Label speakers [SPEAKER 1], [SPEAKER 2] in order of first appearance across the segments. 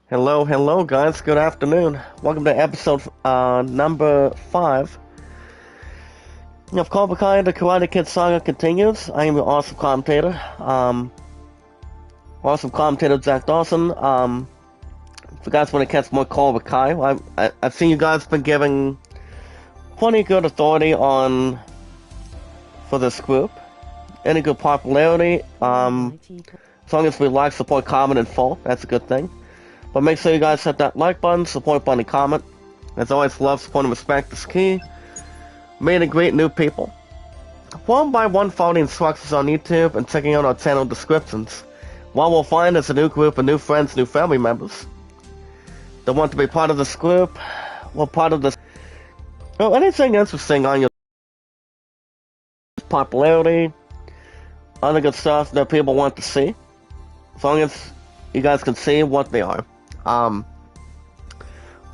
[SPEAKER 1] Hello, hello, guys. Good afternoon. Welcome to episode number 5 of Cobra, the Karate Kid Saga continues. I am your awesome commentator Zach Dawson. If you guys want to catch more Cobra Kai, I've seen you guys been giving plenty good authority for this group. Any good popularity. As long as we like, support, comment, and follow, that's a good thing. But make sure you guys hit that like button, support button, and comment. As always, love, support, and respect is key. Meet and greet new people. One by one, follow the instructions on YouTube and checking out our channel descriptions. What we'll find is a new group of new friends, new family members that want to be part of this group. Well, part of this. Well, anything interesting on your popularity, other good stuff that people want to see. As long as you guys can see what they are.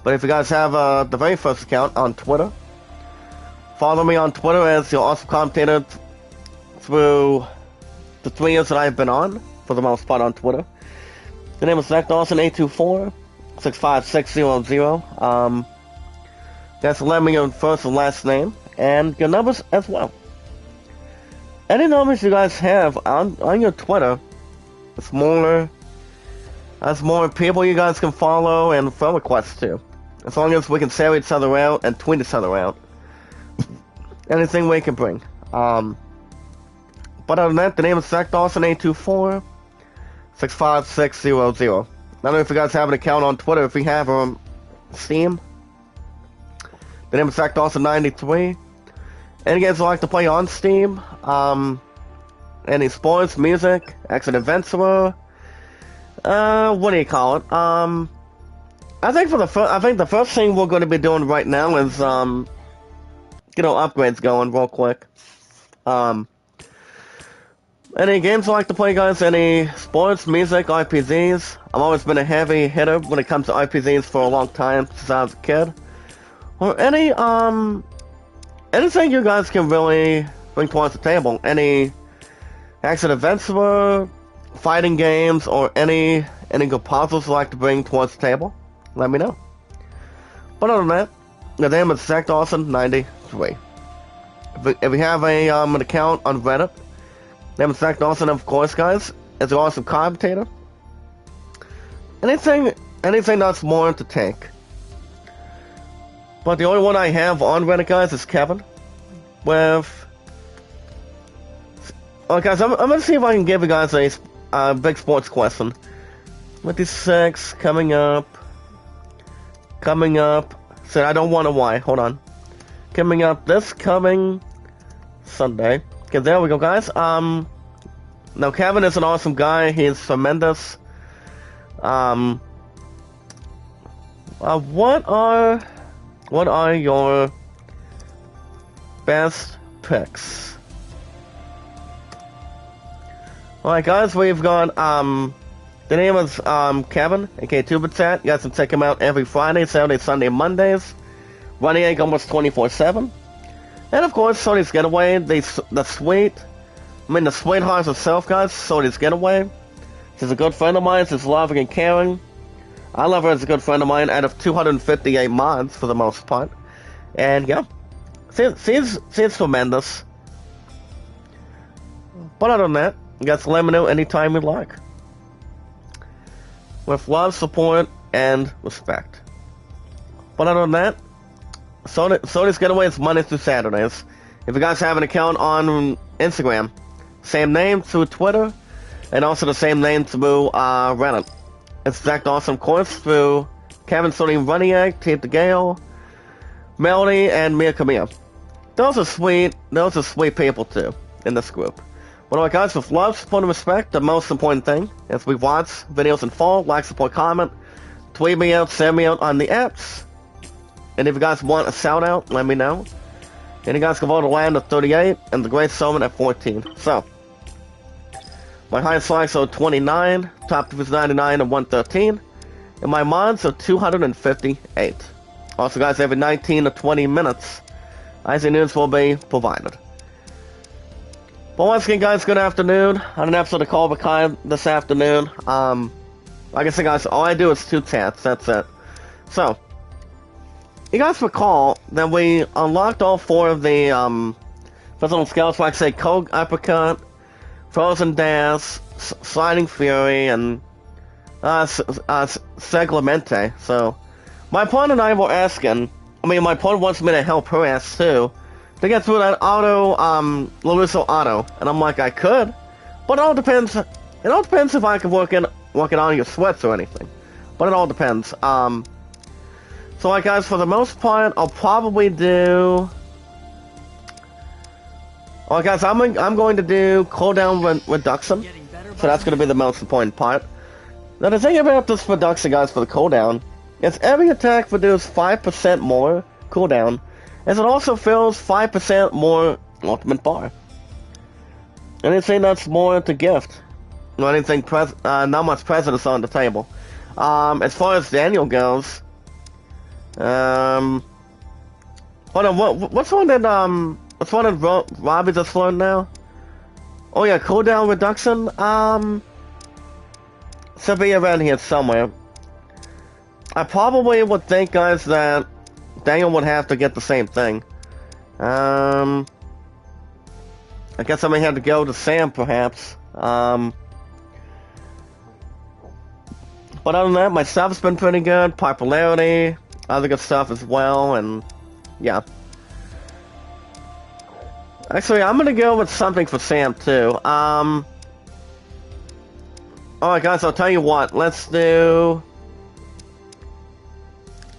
[SPEAKER 1] But if you guys have the very first account on Twitter, follow me on Twitter as your awesome commentator through the 3 years that I've been on, for the most part on Twitter. The name is Zach Dawson 824-65600. Guys, let me your first and last name and your numbers as well. Any numbers you guys have on your Twitter, as more people you guys can follow and friend requests to. As long as we can share each other out and tweet each other out. Anything we can bring. But other than that, the name is Zach Dawson 824-65600. I don't know if you guys have an account on Twitter. If you have Steam, the name is Zach Dawson 93. Any games you like to play on Steam? Any sports, music, action adventure? What do you call it? I think the first thing we're going to be doing right now is get our upgrades going real quick. Any games you like to play, guys? Any sports, music, RPGs? I've always been a heavy hitter when it comes to RPGs for a long time since I was a kid. Or anything you guys can really bring towards the table. Any action adventure, fighting games, or any good puzzles you like to bring towards the table, let me know. But other than that, the name is Zach Dawson 93. If you have an account on Reddit, name is Zach Dawson, of course, guys. It's an awesome commentator. Anything that's more to take. But the only one I have on Reddit, guys, is Kevin. Alright, guys, I'm gonna see if I can give you guys a big sports question. 26 coming up. So I don't want to why. Hold on. Coming up this coming Sunday. Okay, there we go, guys. Now Kevin is an awesome guy. He's tremendous. What are your best picks? Alright, guys, we've got, the name is, Kevin, aka Tubitat. You guys can check him out every Friday, Saturday, Sunday, Mondays. Running almost 24/7. And of course, Sony's Getaway, the sweetheart herself, guys, Sony's Getaway. She's a good friend of mine, she's loving and caring. I love her as a good friend of mine out of 258 mods for the most part. And yeah, she's tremendous. But other than that, you guys let me know anytime you'd like. With love, support, and respect. But other than that, Sony's Getaway is Mondays through Saturdays. If you guys have an account on Instagram, same name through Twitter, and also the same name through Reddit. It's Zach Dawson, of course, through Kevin, Sony, Runniak, Tape the Gale, Melody, and Mia Camilla. Those are sweet people too in this group. But alright, guys, with love, support, and respect, the most important thing is we watch videos and follow, like, support, comment, tweet me out, send me out on the apps. And if you guys want a shout out, let me know. And you guys can vote the land at 38 and the Great Summit at 14. So, my highest likes are 29, top is 99 and 113. And my mods are 258. Also, guys, every 19 to 20 minutes, IC News will be provided. But once again, guys, good afternoon. On an episode of Cobra this afternoon. Like I said, guys, all I do is 2 tats. That's it. So, you guys recall that we unlocked all 4 of the personal skills, like say Cold Uppercut, Frozen Dash, Sliding Fury, and Seglemente. So, my opponent and I were asking, my opponent wants me to help her ass too, to get through that LaRusso auto. And I'm like, I could, but it all depends if I can work it on your sweats or anything. But it all depends. So like guys, for the most part, I'll probably do... Alright guys, I'm going to do cooldown reduction. So that's going to be the most important part. Now the thing about this reduction, guys, for the cooldown, is every attack produces 5% more cooldown, as it also fills 5% more ultimate bar. Anything that's more to gift. Anything not much presence on the table. As far as Daniel goes, hold on, what's one that Robbie just learned now? Oh yeah, cooldown reduction. Should be around here somewhere. I probably would think, guys, that Daniel would have to get the same thing. I guess I may have to go to Sam, perhaps. But other than that, my stuff's been pretty good. Popularity, other good stuff as well, and yeah. Actually, I'm gonna go with something for Sam too. Alright guys, I'll tell you what, let's do...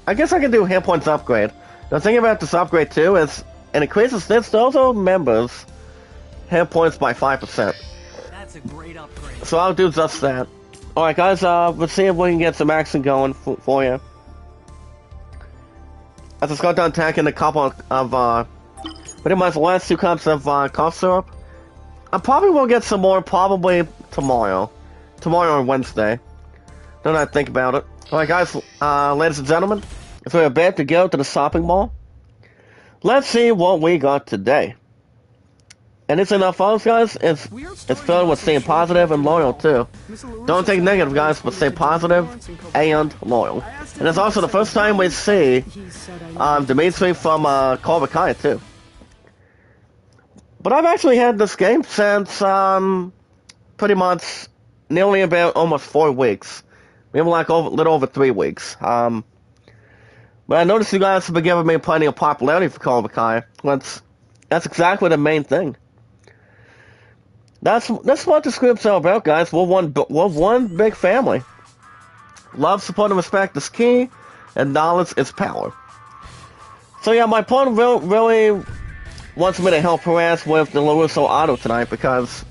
[SPEAKER 1] I guess I can do hit points upgrade. The thing about this upgrade too is it increases those members' hit points by 5%.
[SPEAKER 2] That's a great upgrade.
[SPEAKER 1] So I'll do just that. Alright guys, let's see if we can get some action going for you. I just got done attacking a couple of, pretty much the last 2 cups of cough syrup. I probably will get some more, probably tomorrow. Tomorrow or Wednesday. Don't I think about it. Alright guys, ladies and gentlemen, if we're about to go to the shopping mall, let's see what we got today. And it's enough for us, guys. It's filled with staying positive and loyal too. Don't think negative, guys, but stay positive and loyal. And it's also the first time we see Dimitri from Cobra Kai too. But I've actually had this game since pretty much nearly about almost 4 weeks. Maybe like a little over 3 weeks. But I noticed you guys have been giving me plenty of popularity for Cobra Kai. That's exactly the main thing. That's what this group's all about, guys. We're one big family. Love, support, and respect is key, and knowledge is power. So yeah, my opponent really wants me to help her ass with the LaRusso auto tonight because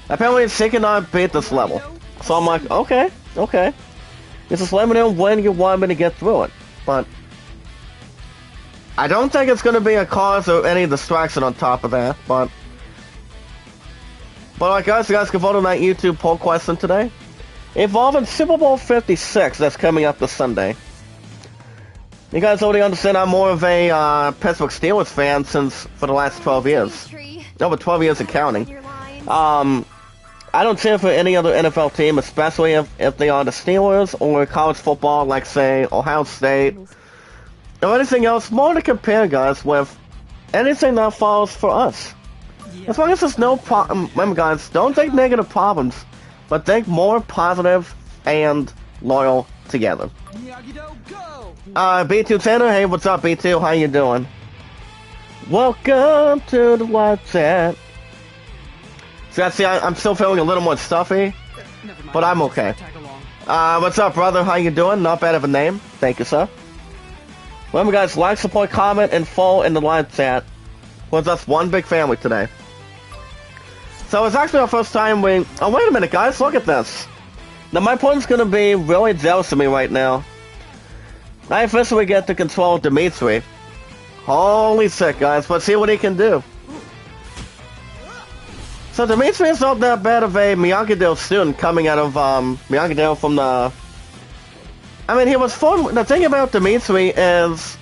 [SPEAKER 1] apparently she cannot beat this level. So I'm like, okay. Just let me know when you want me to get through it. But I don't think it's going to be a cause or any distraction on top of that, but like guys, you guys can vote on that YouTube poll question today involving Super Bowl 56 that's coming up this Sunday. You guys already understand I'm more of a Pittsburgh Steelers fan for the last 12 years. Over 12 years and counting. I don't cheer for any other NFL team, especially if they are the Steelers or college football, like say Ohio State or anything else. More to compare, guys, with anything that falls for us. As long as there's no problem, remember guys, don't think negative problems, but think more positive and loyal together. B2 Tanner, hey, what's up, B2? How you doing? Welcome to the live chat. See, I'm still feeling a little more stuffy, but I'm okay. What's up, brother? How you doing? Not bad of a name. Thank you, sir. Remember, guys, like, support, comment, and follow in the live chat. We're just one big family today. So it's actually our first time oh, wait a minute, guys. Look at this. Now, my opponent's going to be really jealous of me right now. I officially get to control Dimitri. Holy shit, guys. Let's see what he can do. So Dimitri is not that bad of a Miyagi-Do student coming out of Miyagi-Do from the... I mean, he was fun. The thing about Dimitri is...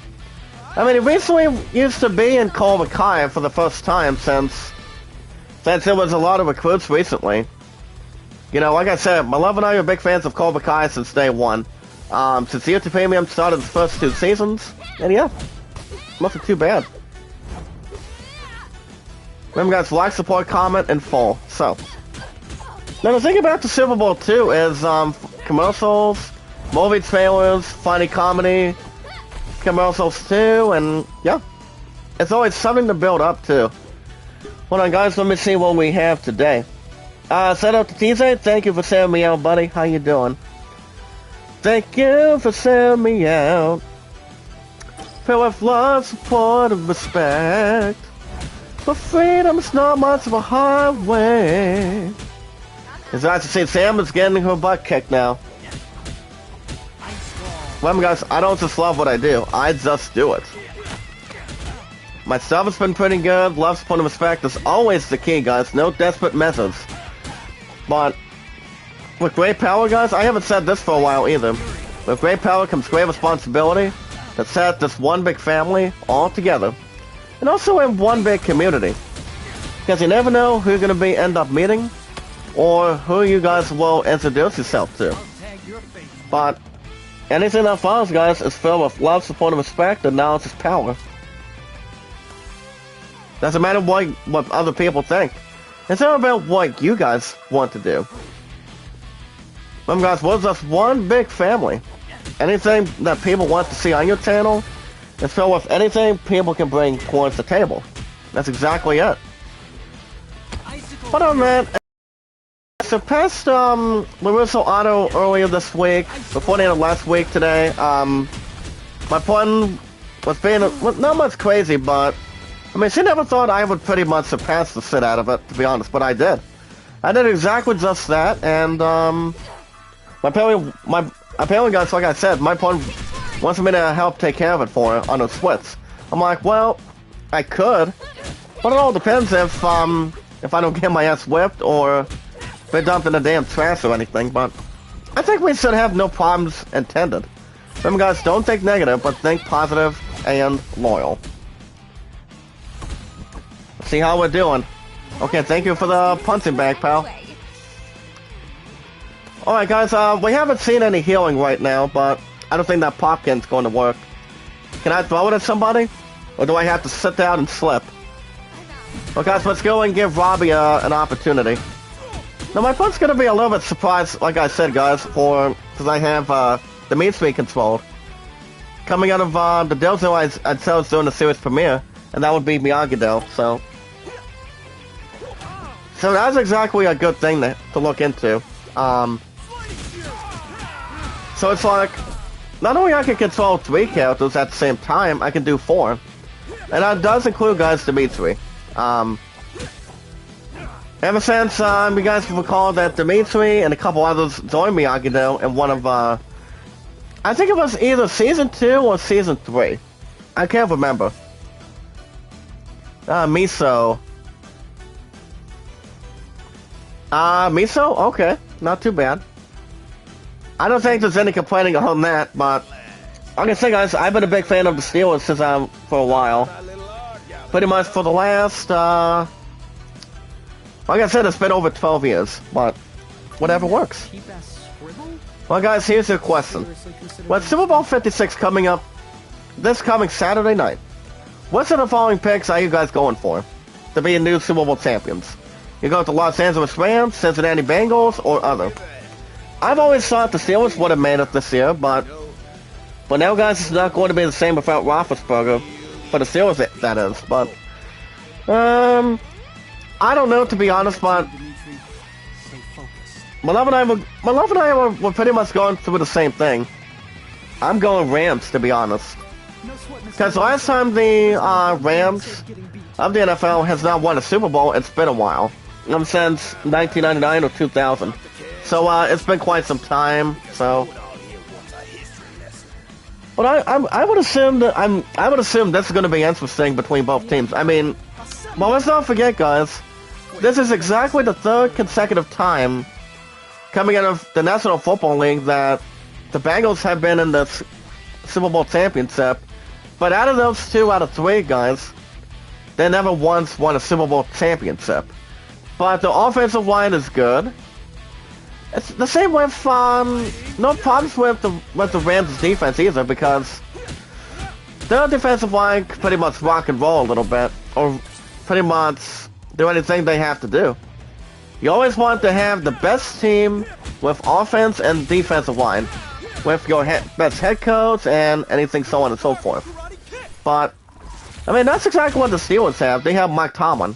[SPEAKER 1] I mean, he recently used to be in Cobra Kai for the first time since there was a lot of recruits recently. You know, like I said, my love and I are big fans of Cobra Kai since day one. Since the YouTube Premium started its first 2 seasons, and yeah, nothing too bad. Remember guys, like, support, comment, and full. So, now the thing about the Super Bowl too is commercials, movie trailers, funny comedy, commercials too, and yeah, it's always something to build up to. Hold on guys, let me see what we have today. Shout out to TJ, thank you for sending me out, buddy. How you doing? Thank you for sending me out. Filled with love, support, and respect. But freedom's not much of a highway. It's nice to see Sam is getting her butt kicked now. Remember guys, I don't just love what I do, I just do it. My stuff has been pretty good, love, support, and respect is always the key guys, no desperate methods. But with great power guys, I haven't said this for a while either. With great power comes great responsibility to set this one big family all together. And also in one big community. Because you never know who you're going to end up meeting, or who you guys will introduce yourself to. But anything that follows, guys, is filled with love, support, and respect, and knowledge is power. Doesn't matter what other people think. It's all about what you guys want to do. Remember, guys, we're just one big family. Anything that people want to see on your channel is filled with anything people can bring towards the table. That's exactly it. But on that, I surpassed Larissa Otto earlier this week, before the end of last week today. My pun was being not much crazy, but I mean, she never thought I would pretty much surpass the shit out of it, to be honest, but I did. I did exactly just that, and apparently guys, like I said, my pun wants me to help take care of it for her on her splits. I'm like, well, I could, but it all depends if I don't get my ass whipped or if they're dumped in the damn trash or anything, but I think we should have no problems intended. Remember guys, don't think negative, but think positive and loyal. Let's see how we're doing. Okay, thank you for the punching bag, pal. Alright guys, we haven't seen any healing right now, but I don't think that popkin's going to work. Can I throw it at somebody? Or do I have to sit down and slip? Well guys, let's go and give Robbie an opportunity. Now my pun's going to be a little bit surprised, like I said guys, because I have the meat speed controlled. Coming out of the dojo I'd say I was doing the series premiere, and that would be Miyagi-Do, so that's exactly a good thing to look into. So it's like, not only I can control 3 characters at the same time, I can do 4. And that does include, guys, Dimitri. Ever since, you guys recall that Dimitri and a couple others joined Miyagi-Do in one of, I think it was either Season 2 or Season 3. I can't remember. Miso. Miso? Okay, not too bad. I don't think there's any complaining on that, but like I say guys, I've been a big fan of the Steelers since for a while. Pretty much for the last, like I said, it's been over 12 years, but whatever works. Well guys, here's your question. With Super Bowl 56 coming up this coming Saturday night, which of the following picks are you guys going for to be new Super Bowl champions? You go with the Los Angeles Rams, Cincinnati Bengals, or other? I've always thought the Steelers would have made it this year, but now, guys, it's not going to be the same without Roethlisberger. For the Steelers, that is. But I don't know, to be honest. But my love and I were pretty much going through the same thing. I'm going Rams, to be honest, because last time the Rams of the NFL has not won a Super Bowl, it's been a while. Since 1999 or 2000. So it's been quite some time. So, but I would assume that I would assume this is going to be interesting between both teams. I mean, well, let's not forget, guys, this is exactly the 3rd consecutive time coming out of the National Football League that the Bengals have been in the Super Bowl championship. But out of those 2 out of 3, guys, they never once won a Super Bowl championship. But the offensive line is good. It's the same with no problems with the Rams' defense either, because their defensive line can pretty much rock and roll a little bit, or pretty much do anything they have to do. You always want to have the best team with offense and defensive line, with your best head coach and anything so on and so forth. But I mean, that's exactly what the Steelers have. They have Mike Tomlin,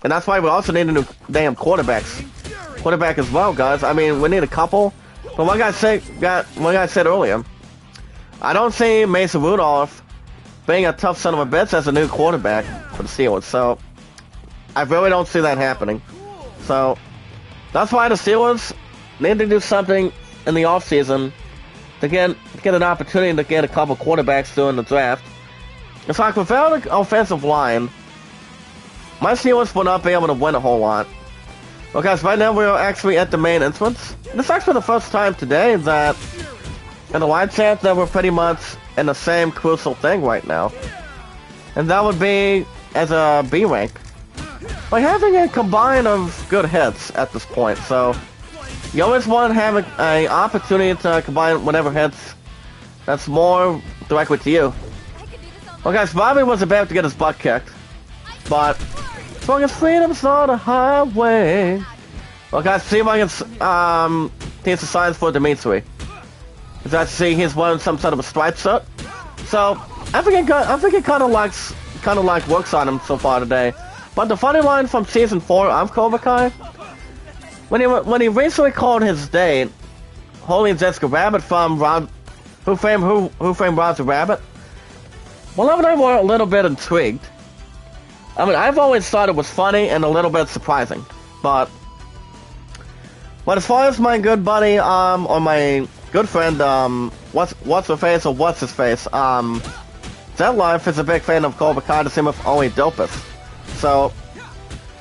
[SPEAKER 1] and that's why we also need a new damn quarterback as well, guys. I mean, we need a couple. But like I said earlier, I don't see Mason Rudolph being a tough son of a bitch as a new quarterback for the Steelers. So I really don't see that happening. So that's why the Steelers need to do something in the offseason to get an opportunity to get a couple quarterbacks during the draft. It's like without an offensive line, my Steelers will not be able to win a whole lot. Well, guys, right now we're actually at the main entrance. This is actually the first time today that in the live chat that we're pretty much in the same crucial thing right now. And that would be as a B rank. Like having a combine of good hits at this point, so you always want to have an opportunity to combine whatever hits that's more directly to you. Well, guys, Bobby was about to get his butt kicked, but as long as freedom's not a highway. Well, guys, see if I can teach the signs for Dimitri. As I see, he's wearing some sort of a stripe shirt. So I think it kind of like works on him so far today. But the funny line from season 4 of Cobra Kai, when he recently called his date, Holy Jessica Rabbit from Who Framed Roger Rabbit. Well, I were a little bit intrigued. I mean, I've always thought it was funny and a little bit surprising, but as far as my good buddy, or my good friend, what's her face or what's his face, Zed Life is a big fan of Cobra Kai, the same with Only Dopus. So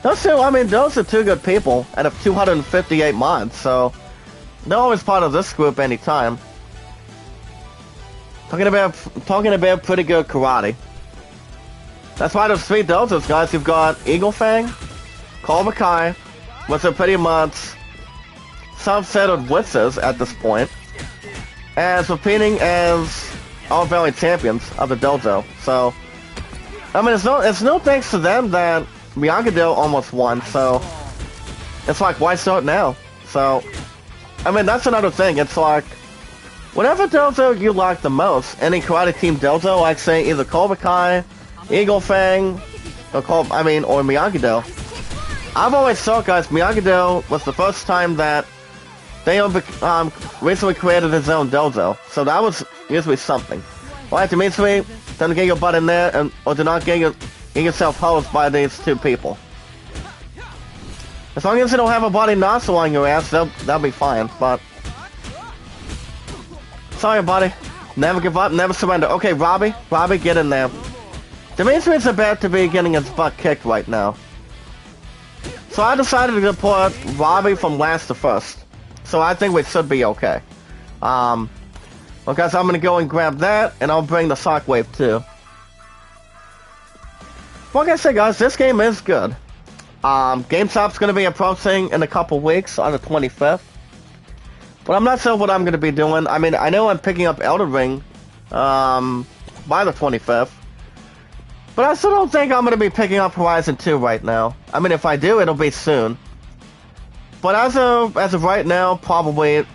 [SPEAKER 1] those are two good people out of 258 mods, so they're always part of this group anytime. Talking about pretty good karate. That's why there's 3 doses, guys. You've got Eagle Fang, Cobra Kai, which are pretty much self-settled blitzes at this point, as repeating as all Valley champions of the dojo. So, I mean, it's no thanks to them that Miyagi-Do almost won. So, it's like, why start now? So, I mean, that's another thing. It's like, whatever dojo you like the most, any karate team dojo, like say either Cobra Kai, Eagle Fang, or Miyagi-Do. I've always thought, guys, Miyagi-Do was the first time that they recently created his own dojo, so that was usually something. Well, Dimitri, don't get your butt in there, or do not get yourself hosed by these 2 people. As long as you don't have a body nozzle on your ass, that'll be fine, but sorry, buddy. Never give up, never surrender. Okay, Robbie, get in there. Dimitri's about to be getting his butt kicked right now. So I decided to put Robbie from last to first. So I think we should be okay. Well, guys, I'm gonna go and grab that, and I'll bring the Shockwave too. Like I said, guys, this game is good. GameStop's gonna be approaching in a couple weeks on the 25th. But I'm not sure what I'm going to be doing. I mean, I know I'm picking up Elden Ring by the 25th. But I still don't think I'm going to be picking up Horizon 2 right now. I mean, if I do, it'll be soon. But as of right now, probably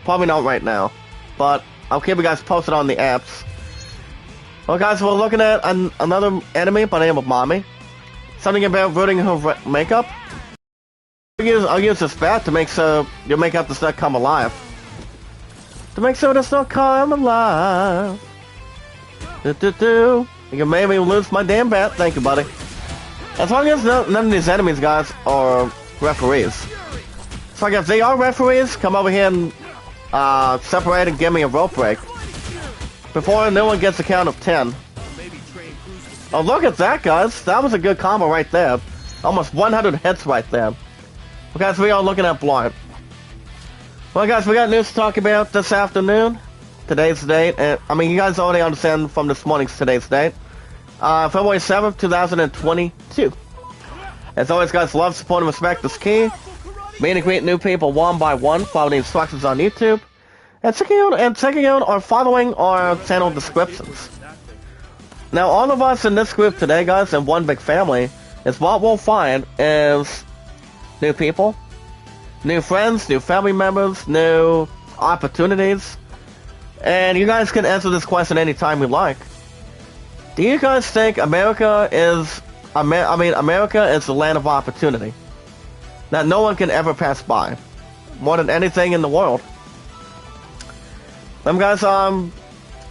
[SPEAKER 1] not right now. But I'll keep you guys posted on the apps. Well, guys, we're looking at another enemy by the name of Mommy. Something about ruining her makeup. I'll use this bat to make so your makeup does not come alive. To make sure it does not come alive. You can make me lose my damn bat. Thank you, buddy. As long as none of these enemies, guys, are referees. So if they are referees, come over here and separate and give me a rope break. Before no one gets a count of 10. Oh, look at that, guys. That was a good combo right there. Almost 100 hits right there. Well, guys, we are looking at Blind. Well, guys, we got news to talk about this afternoon. Today's date. I mean, you guys already understand from this morning's today's date. February 7th, 2022. As always, guys, love, support, and respect is key. meet and greet new people one by one, follow the instructions on YouTube, and checking out or following our channel descriptions. Now, all of us in this group today, guys, in one big family, is what we'll find is new people, new friends, new family members, new opportunities, and you guys can answer this question anytime you like. Do you guys think America is the land of opportunity that no one can ever pass by, more than anything in the world? Guys,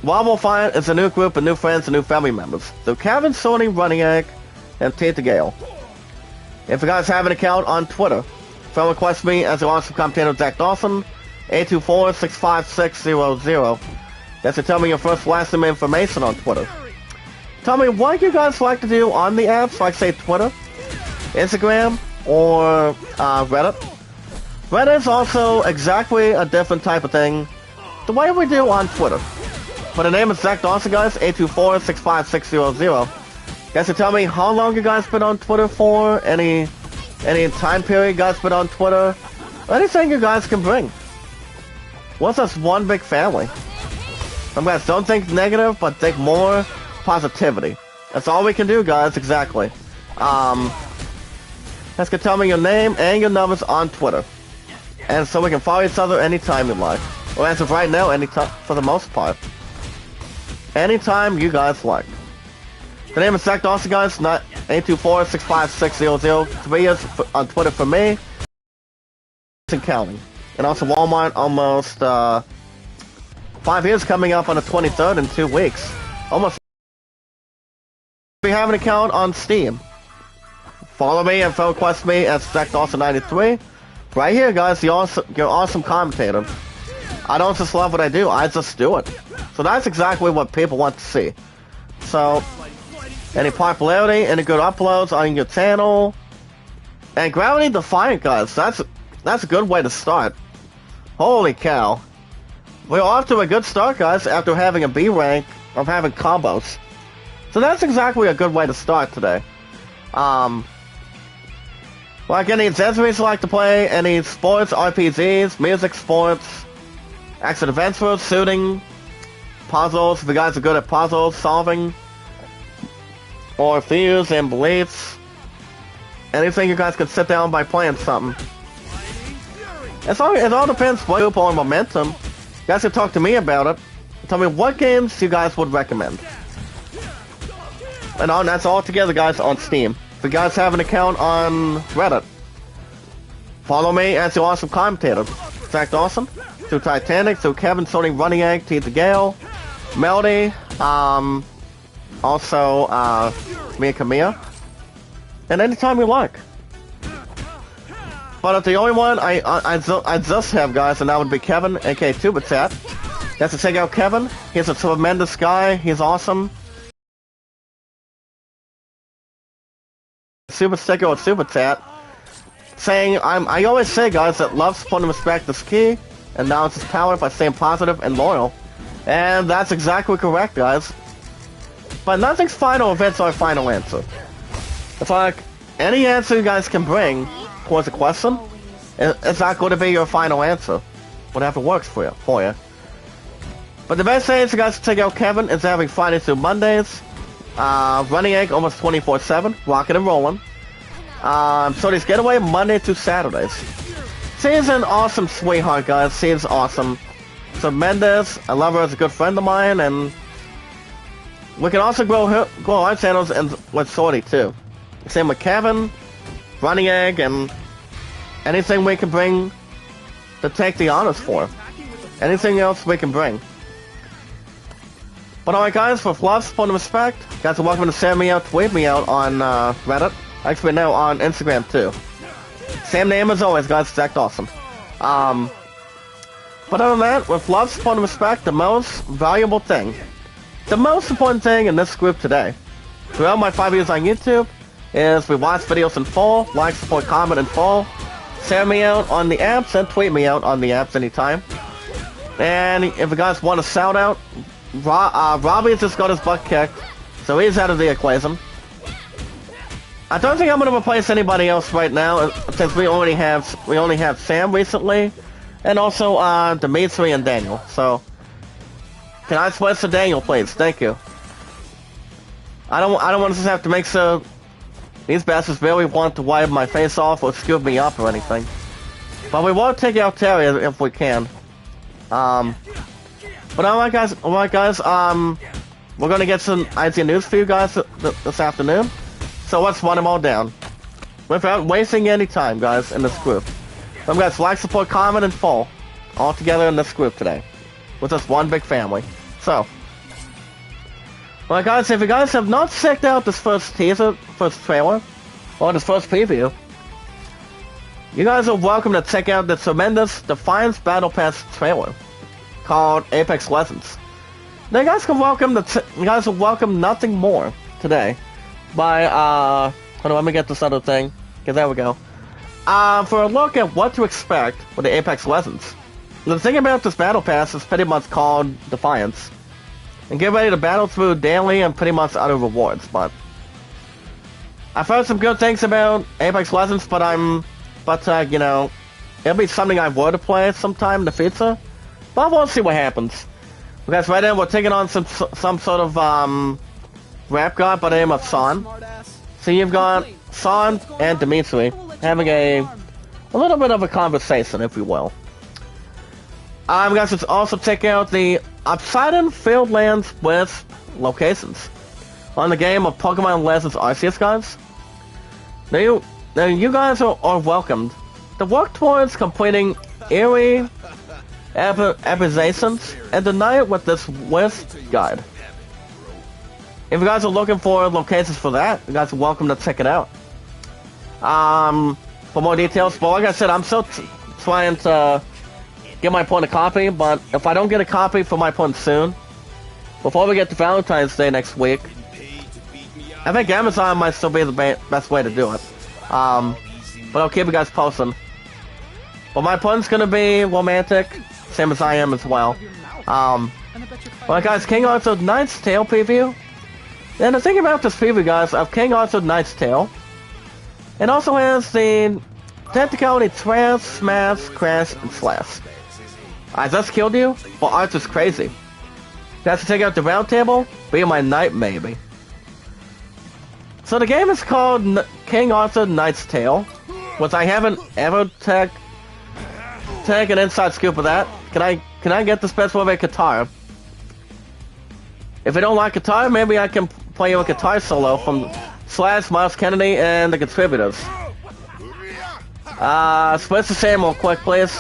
[SPEAKER 1] what we'll find is a new group of new friends and new family members. So Kevin, Sony, Running Egg, and Tita Gale. If you guys have an account on Twitter, friend request me as your awesome commentator Zach Dawson, 824-65600. That's to tell me your first last name information on Twitter. Tell me what you guys like to do on the apps, like say Twitter, Instagram, or Reddit. Reddit is also exactly a different type of thing the way we do on Twitter. But the name is Zach Dawson, guys, 824-65600. Guys, to tell me how long you guys been on Twitter for, any time period you guys been on Twitter, anything you guys can bring. What's this one big family? Guys, don't think negative, but think more positivity. That's all we can do, guys, exactly. Guys can tell me your name and your numbers on Twitter. And so we can follow each other anytime you like. Well, as of right now, anytime, for the most part. Anytime you guys like. The name is Zach Dawson, guys, not 824-65600. 3 years on Twitter for me. And counting. And also Walmart, almost 5 years coming up on the 23rd in 2 weeks. Almost. We have an account on Steam. Follow me and friend request me as Zach Dawson 93. Right here, guys, you're awesome commentator. I don't just love what I do, I just do it. So that's exactly what people want to see. So, any popularity, any good uploads on your channel, and Gravity Defiant, guys, that's a good way to start. Holy cow. We're off to a good start, guys, after having a B rank of having combos. So that's exactly a good way to start today. Like any accessories you like to play, any sports, RPGs, music, sports, action adventures, shooting, puzzles, if you guys are good at puzzles, solving, or fears and beliefs, anything you guys can sit down by playing something. It all depends what group or momentum. You guys can talk to me about it. Tell me what games you guys would recommend. And that's all together, guys, on Steam. If you guys have an account on Reddit, follow me as your awesome commentator. Zach Dawson, through Titanic, through Kevin, Sony, Running Egg, Tita Gale, Melody, also me and Camilla, and anytime you like. But the only one I just have, guys, and that would be Kevin, aka Tubatat. That's to check out Kevin. He's a tremendous guy. He's awesome. Super sticker or super chat saying I always say, guys, that love, support, and respect is key, and now it's its power by staying positive and loyal. And that's exactly correct, guys. But nothing's final if it's our final answer. It's like any answer you guys can bring towards a question, it's not going to be your final answer. Whatever works for you. But the best thing is, you guys, to check out Kevin is having Fridays through Mondays. Running Egg almost 24/7, rocking and rolling. Sony's Getaway Monday through Saturdays. She's an awesome sweetheart, guys. She's awesome. Tremendous. I love her as a good friend of mine, and we can also grow our channels and with Sorty too. Same with Kevin, Running Egg, and anything we can bring to take the honors for. Anything else we can bring. But alright, guys, for love, support, and respect, guys are welcome to send me out, tweet me out on Reddit. Actually, now on Instagram too. Same name as always, guys, Zach Dawson. But other than that, with love, support, and respect, the most valuable thing, the most important thing in this group today, throughout my 5 years on YouTube, is we watch videos in full, like, support, comment in full, send me out on the apps, and tweet me out on the apps anytime. And if you guys want a shout out, Robbie just got his butt kicked, so he's out of the equation. I don't think I'm gonna replace anybody else right now, since we only have Sam recently, and also Dimitri and Daniel. So, can I switch to Daniel, please? Thank you. I don't want to just have to make so these bastards really want to wipe my face off or scoop me up or anything. But we won't take out Terry if we can. But alright guys, we're gonna get some IT news for you guys this afternoon. So let's run them all down. Without wasting any time, guys, in this group. So guys, like, support, comment, and follow. All together in this group today. With us one big family. So. Well guys, if you guys have not checked out this first teaser, first trailer, or this first preview, you guys are welcome to check out the tremendous Defiance Battle Pass trailer called Apex Legends. Now you guys are welcome nothing more today by hold on, let me get this other thing. Okay, there we go. For a look at what to expect with the Apex Legends. The thing about this battle pass is pretty much called Defiance. And get ready to battle through daily and pretty much other rewards, but I've heard some good things about Apex Legends, but you know, it'll be something I would to play sometime in the future. But we'll see what happens. Because right now we're taking on some sort of rap god by the name of Son. So you've got Son and Dimitri having a little bit of a conversation, if you will. Guys, let's also check out the Obsidian Fieldlands with locations on the game of Pokemon Legends Arceus, guys. Now you guys are welcomed to work towards completing eerie epizations and deny it with this list guide. If you guys are looking for locations for that, you guys are welcome to check it out. For more details, but like I said, I'm still trying to get my point a copy, but if I don't get a copy for my point soon, before we get to Valentine's Day next week, I think Amazon might still be the best way to do it. But I'll keep you guys posted. But my pun's gonna be romantic, same as I am as well. Well guys, King Arthur Knight's Tale preview. And the thing about this preview, guys, of King Arthur Knight's Tale, it also has the Tentacality Trash, Smash, Crash, and Slash. I just killed you? Well, Arthur's crazy. You guys to take out the round table? Be my knight, maybe. So the game is called King Arthur Knight's Tale, which I haven't ever taken an inside scoop of that. Can I get this best with a guitar? If you don't like guitar, maybe I can play you a guitar solo from Slash, Miles Kennedy, and the contributors. Switch to Sam real quick, please.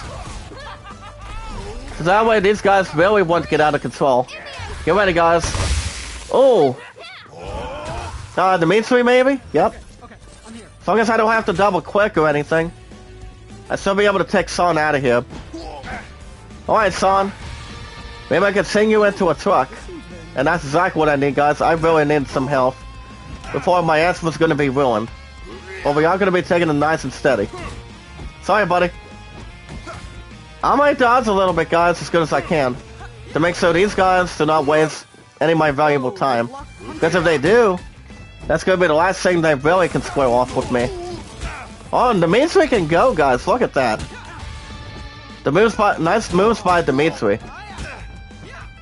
[SPEAKER 1] So that way these guys really want to get out of control. Get ready, guys. Oh! Dimitri, maybe? Yep. As long as I don't have to double click or anything, I'll still be able to take Son out of here. Alright, Son. Maybe I can sing you into a truck. And that's exactly what I need, guys. I really need some help before my ass was going to be ruined. But we are going to be taking it nice and steady. Sorry, buddy. I might dodge a little bit, guys, as good as I can, to make sure these guys do not waste any of my valuable time. Because if they do, that's going to be the last thing they really can square off with me. Oh, and Dimitri can go, guys. Look at that. Nice moves by Dimitri.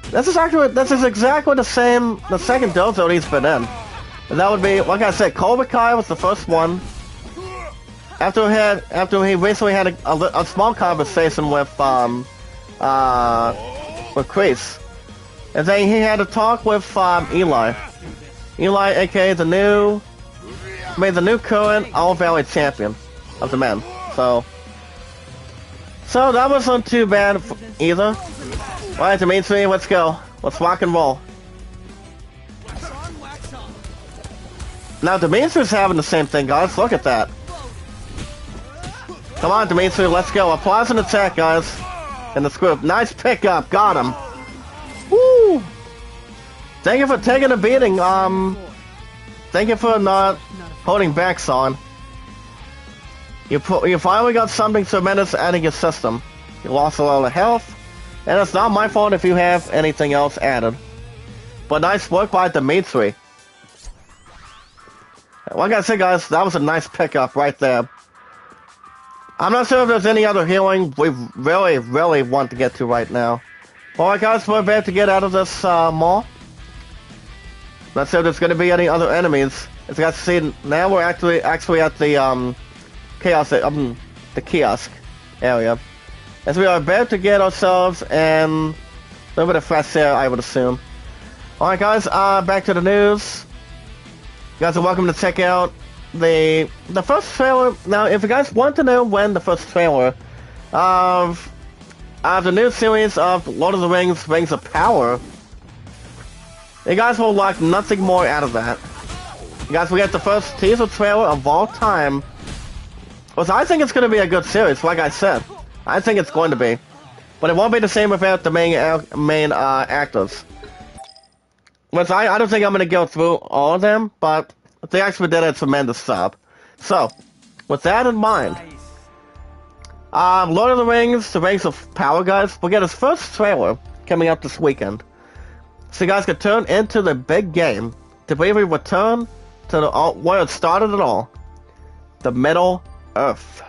[SPEAKER 1] This is exactly the second dojo he's been in. And that would be, like I said, Cobra Kai was the first one. After he recently had a small conversation with Chris, and then he had a talk with Eli, aka the new current All Valley champion of the men. So that wasn't too bad either. Alright, Dimitri, let's go. Let's rock and roll. Now Dimitri's having the same thing, guys. Look at that. Come on, Dimitri, let's go. Applause and attack, guys. In this group. Nice pickup. Got him. Woo! Thank you for taking a beating. Thank you for not holding back, Son. You finally got something tremendous adding your system. You lost a lot of health, and it's not my fault if you have anything else added. But nice work by Dimitri. Like I said, guys, that was a nice pickup right there. I'm not sure if there's any other healing we really want to get to right now. Alright, guys, we're about to get out of this mall. Not sure if there's going to be any other enemies. As you guys see, now we're actually at the the kiosk area. As we are about to get ourselves and a little bit of fresh air, I would assume. Alright, guys, back to the news. You guys are welcome to check out the first trailer. Now, if you guys want to know when the first trailer of the new series of Lord of the Rings, Rings of Power, you guys will like nothing more out of that. You guys will get the first teaser trailer of all time. Which I think it's going to be a good series, like I said. I think it's going to be. But it won't be the same without the main actors. Which I don't think I'm going to go through all of them, but they actually did a tremendous job. So, with that in mind, Lord of the Rings, The Rings of Power, guys, we'll get his first trailer coming up this weekend. So you guys can turn into the big game to briefly return to where it started it all. The Middle Earth.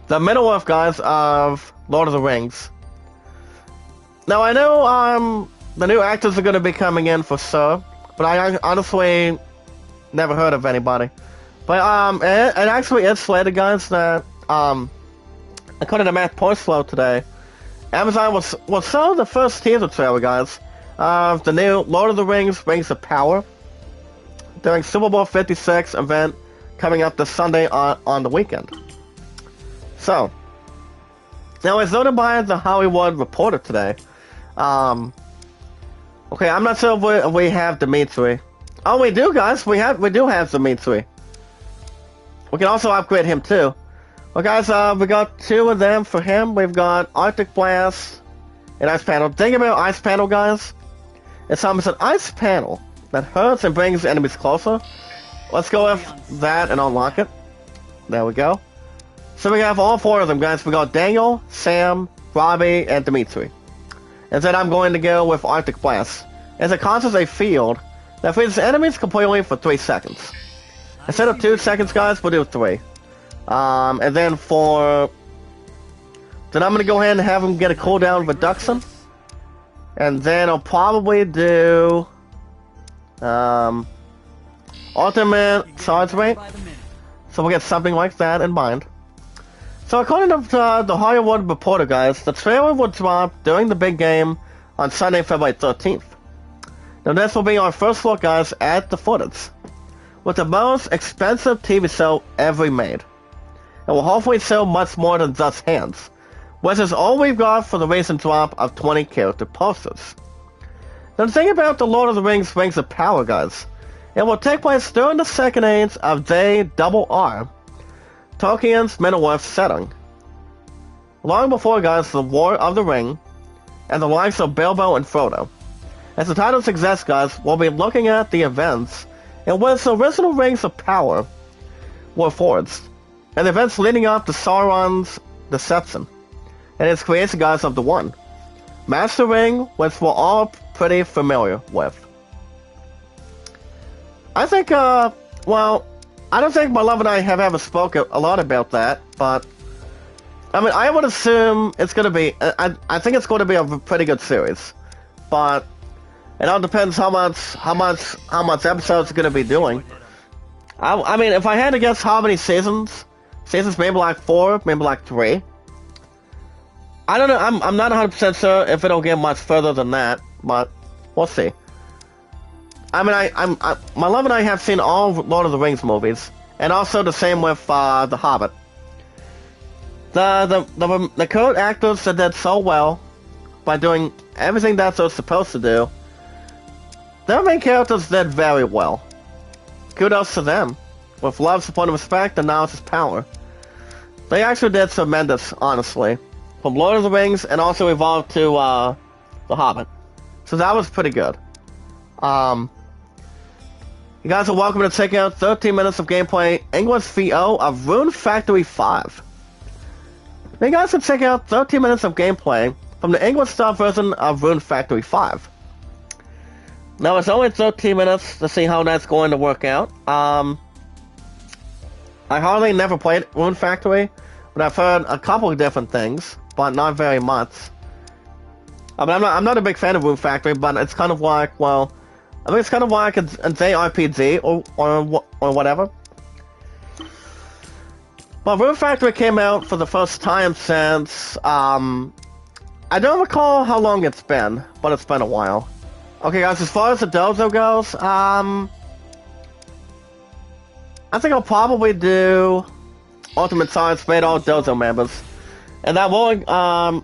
[SPEAKER 1] The Middle Earth, guys, of Lord of the Rings. Now, I know, the new actors are going to be coming in for sure, but I honestly never heard of anybody. But, it actually is slated, guys, that, according to Matt Porcelo today, Amazon will sell the first teaser trailer, guys, of the new Lord of the Rings, Rings of Power during Super Bowl 56 event coming up this Sunday on the weekend. So, now as noted by the Hollywood Reporter today, okay, I'm not sure if we have Dimitri. Oh, we do, guys. We do have Dimitri. We can also upgrade him too. Well, guys, we got two of them for him. We've got Arctic Blast and Ice Panel. Think about Ice Panel, guys. It's an ice panel that hurts and brings enemies closer. Let's go with that and unlock it. There we go. So we have all four of them, guys. We got Daniel, Sam, Robbie, and Dimitri. And then I'm going to go with Arctic Blast, as it causes a field that freezes enemies completely for 3 seconds. Instead of 2 seconds, guys, we'll do 3. And then I'm going to go ahead and have him get a cooldown reduction. And then I'll probably do ultimate charge rate. So we'll get something like that in mind. So according to the Hollywood Reporter, guys, the trailer will drop during the big game on Sunday, February 13th. Now this will be our first look, guys, at the footage, with the most expensive TV show ever made. It will hopefully sell much more than just hands, which is all we've got for the recent drop of 20 character posters. Now the thing about the Lord of the Rings, Rings of Power, guys, it will take place during the second age of J.R.R., Tolkien's Middle-earth setting. Long before, guys, the War of the Ring, and the likes of Bilbo and Frodo. As the title suggests, guys, we'll be looking at the events in which the original Rings of Power were forged, and the events leading up to Sauron's deception, and his creation, guys, of the One. Master Ring, which we're all pretty familiar with. I think, well, I don't think my love and I have ever spoken a lot about that, but I mean, I would assume it's going to be. I think it's going to be a pretty good series, but it all depends how much episodes are going to be doing. I mean, if I had to guess how many seasons maybe like 4, maybe like 3. I don't know. I'm not 100% sure if it'll get much further than that, but we'll see. I mean, my love and I have seen all Lord of the Rings movies, and also the same with The Hobbit. The current actors that did so well by doing everything that they're supposed to do. Their main characters did very well. Kudos to them. With love, support, and respect, and knowledge is power. They actually did tremendous, honestly. From Lord of the Rings, and also evolved to The Hobbit. So that was pretty good. You guys are welcome to check out 13 minutes of gameplay English VO of Rune Factory 5. You guys can check out 13 minutes of gameplay from the English style version of Rune Factory 5. Now it's only 13 minutes to see how that's going to work out. I hardly never played Rune Factory, but I've heard a couple of different things, but not very much. I mean, I'm not a big fan of Rune Factory, but it's kind of like, well, I think it's kind of like a JRPG or whatever. But Rune Factory came out for the first time since, I don't recall how long it's been, but it's been a while. Okay, guys, as far as the dojo goes, I think I'll probably do Ultimate Science Fate all dojo members, and that will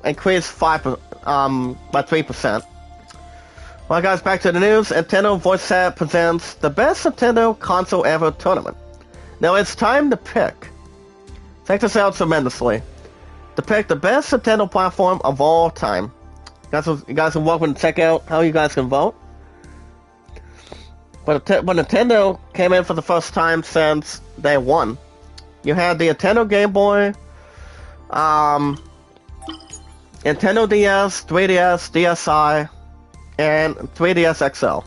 [SPEAKER 1] increase by 3%. Well, guys, back to the news. Nintendo Voice Chat presents the best Nintendo console ever tournament. Now it's time to pick. Check this out tremendously. To pick the best Nintendo platform of all time. You guys are welcome to check out how you guys can vote. But Nintendo came in for the first time since day one. You had the Nintendo Game Boy, Nintendo DS, 3DS, DSi, and 3DS XL.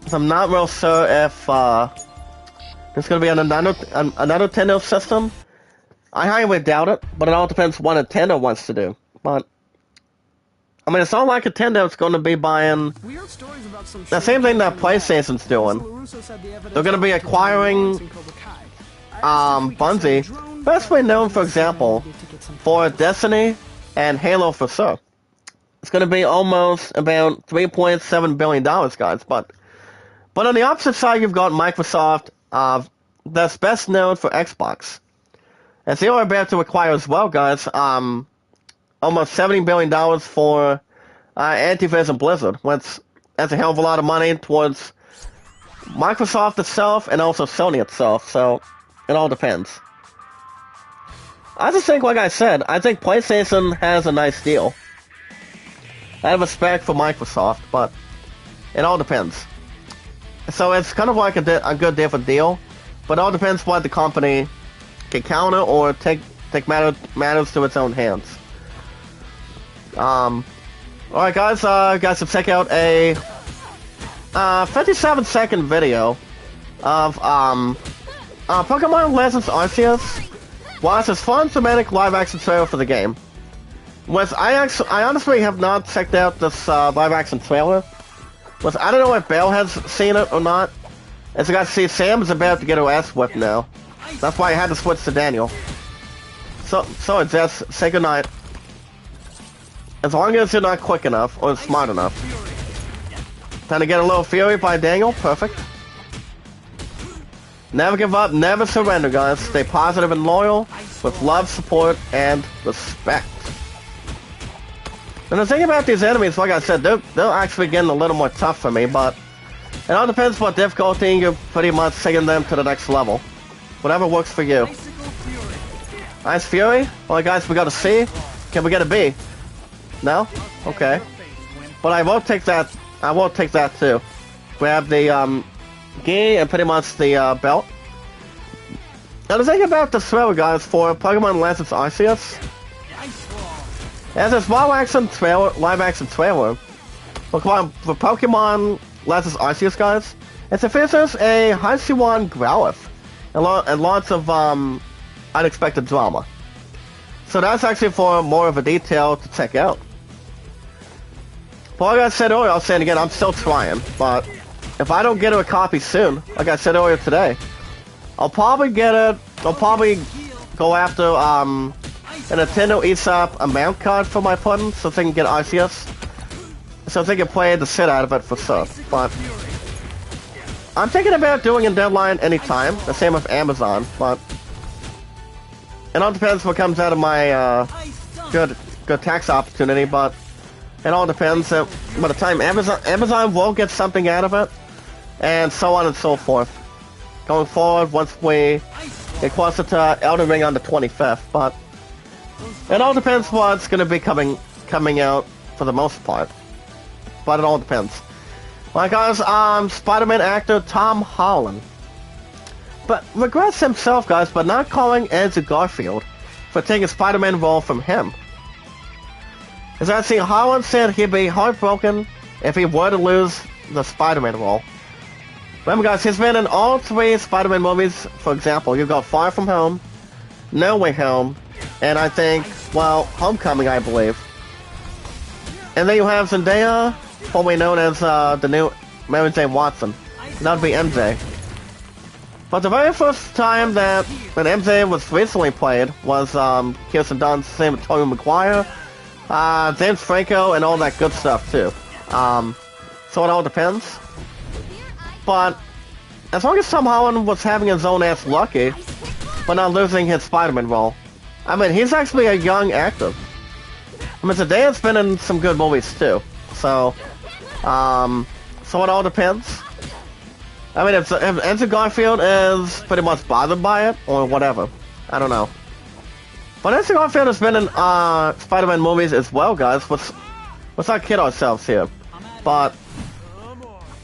[SPEAKER 1] So I'm not real sure if there's going to be another Nintendo system. I highly doubt it, but it all depends what Nintendo wants to do. But I mean, it's not like Nintendo's going to be buying the same thing that PlayStation's doing. They're going to be acquiring Bungie, best way known, for example, for Destiny and Halo for sure. It's going to be almost about $3.7 billion, guys. But on the opposite side, you've got Microsoft, that's best known for Xbox. And they are about to acquire as well, guys, almost $70 billion for Activision Blizzard. That's a hell of a lot of money towards Microsoft itself and also Sony itself, so it all depends. I just think, like I said, I think PlayStation has a nice deal. I have respect for Microsoft, but it all depends. So it's kind of like a good different deal, but it all depends what the company can counter or take matters to its own hands. Alright guys, guys, let's check out a 57-second video of Pokemon Legends Arceus. Well, it's a fun thematic live-action trailer for the game. I honestly have not checked out this live-action trailer. I don't know if Belle has seen it or not. As you guys see, Sam is about to get her ass whipped now. That's why I had to switch to Daniel. So just say goodnight. As long as you're not quick enough or smart enough. Time to get a little fury by Daniel. Perfect. Never give up, never surrender, guys. Stay positive and loyal with love, support, and respect. And the thing about these enemies, like I said, they're actually getting a little more tough for me, but it all depends what difficulty. You're pretty much taking them to the next level. Whatever works for you. Ice Fury? Well, guys, we got a C. Can we get a B? No? Okay. But I won't take that. I won't take that too. Grab the gi and pretty much the belt. Now the thing about the trailer, guys, for Pokemon Legends Arceus, as a live action trailer for Pokemon Legends Arceus, guys, it features a Hisuian Growlithe and lots of unexpected drama. So that's actually for more of a detail to check out. But like I said earlier, I'll say it again, I'm still trying, but if I don't get a copy soon, like I said earlier today, I'll probably get it, I'll probably go after a Nintendo eShop amount card for my pudding so they can get Arceus. So they can play the shit out of it for sure. But I'm thinking about doing a deadline anytime, the same with Amazon, but it all depends what comes out of my good tax opportunity, but it all depends. By the time Amazon will get something out of it, and so on and so forth. Going forward, once we get closer to Elden Ring on the 25th, but it all depends what's going to be coming out for the most part. But it all depends. Like guys, Spider-Man actor Tom Holland, but regrets himself, guys, but not calling Andrew Garfield for taking a Spider-Man role from him. As I see, Holland said he'd be heartbroken if he were to lose the Spider-Man role. Remember, guys, he's been in all 3 Spider-Man movies. For example, you've got Far From Home, No Way Home, and I think, well, Homecoming, I believe. And then you have Zendaya, formerly known as the new Mary Jane Watson. That would be MJ. But the very first time that when MJ was recently played was Kirsten Dunst, same with Tobey Maguire, James Franco, and all that good stuff too. So it all depends. But as long as Tom Holland was having his own ass lucky, but not losing his Spider-Man role. I mean, he's actually a young actor. I mean, Zendaya's been in some good movies too. So it all depends. I mean, if Andrew Garfield is pretty much bothered by it, or whatever. I don't know. But Andrew Garfield has been in Spider-Man movies as well, guys. Let's not kid ourselves here. But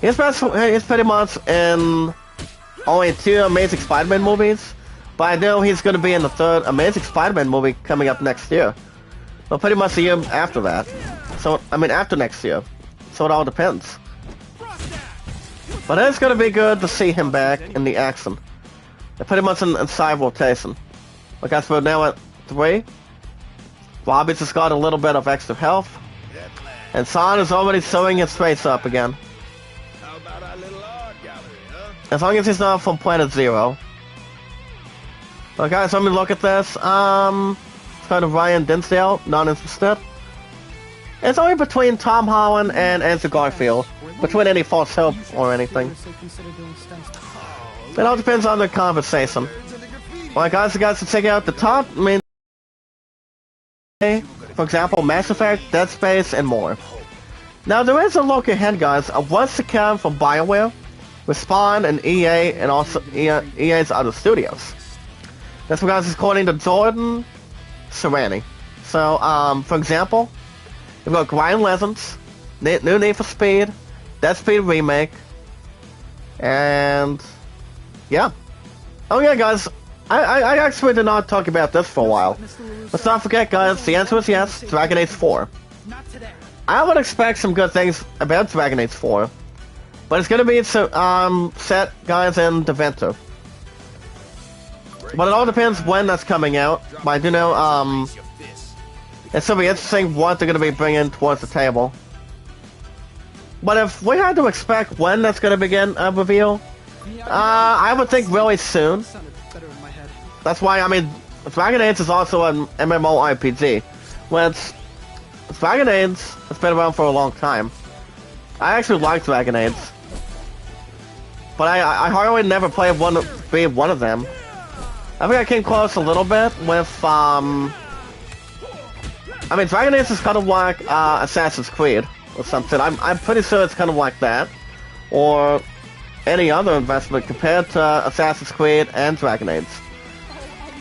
[SPEAKER 1] he's pretty much in only 2 Amazing Spider-Man movies. But I know he's going to be in the 3rd Amazing Spider-Man movie coming up next year. Well, pretty much the year after that. So, I mean, after next year. So it all depends. But it's going to be good to see him back in the action. They're pretty much in side rotation. Like I said, now at 3. Robbie's just got a little bit of extra health. And Son is already sewing his face up again.
[SPEAKER 3] How about our little art gallery, huh?
[SPEAKER 1] As long as he's not from Planet Zero. Well, guys, let me look at this. It's kind of Ryan Dinsdale, not interested. It's only between Tom Holland and Andrew Garfield. Between any false hope or anything. It all depends on the conversation. Well, guys, you guys can check out the top main. For example, Mass Effect, Dead Space, and more. Now, there is a look ahead, guys, of what's to come from BioWare, Respawn, and EA, and also EA's other studios. That's because it's according to Jordan Serrani. So, for example, we've got Grind Legends, New Need for Speed, Dead Speed Remake, and yeah. Oh yeah, guys, I actually did not talk about this for a while. Let's not forget, guys, the answer is yes, Dragon Age 4. I would expect some good things about Dragon Age 4, but it's gonna be set, guys, in the winter. But it all depends when that's coming out. But I do know, it's gonna be interesting what they're gonna be bringing towards the table. But if we had to expect when that's gonna begin a reveal, I would think really soon. That's why, I mean, Dragon Age is also an MMORPG. Dragon Age has been around for a long time. I actually like Dragon Age. But I hardly never played one of them. I think I came close a little bit with, I mean, Dragon Age is kind of like Assassin's Creed or something. I'm pretty sure it's kind of like that. Or any other investment compared to Assassin's Creed and Dragon Age.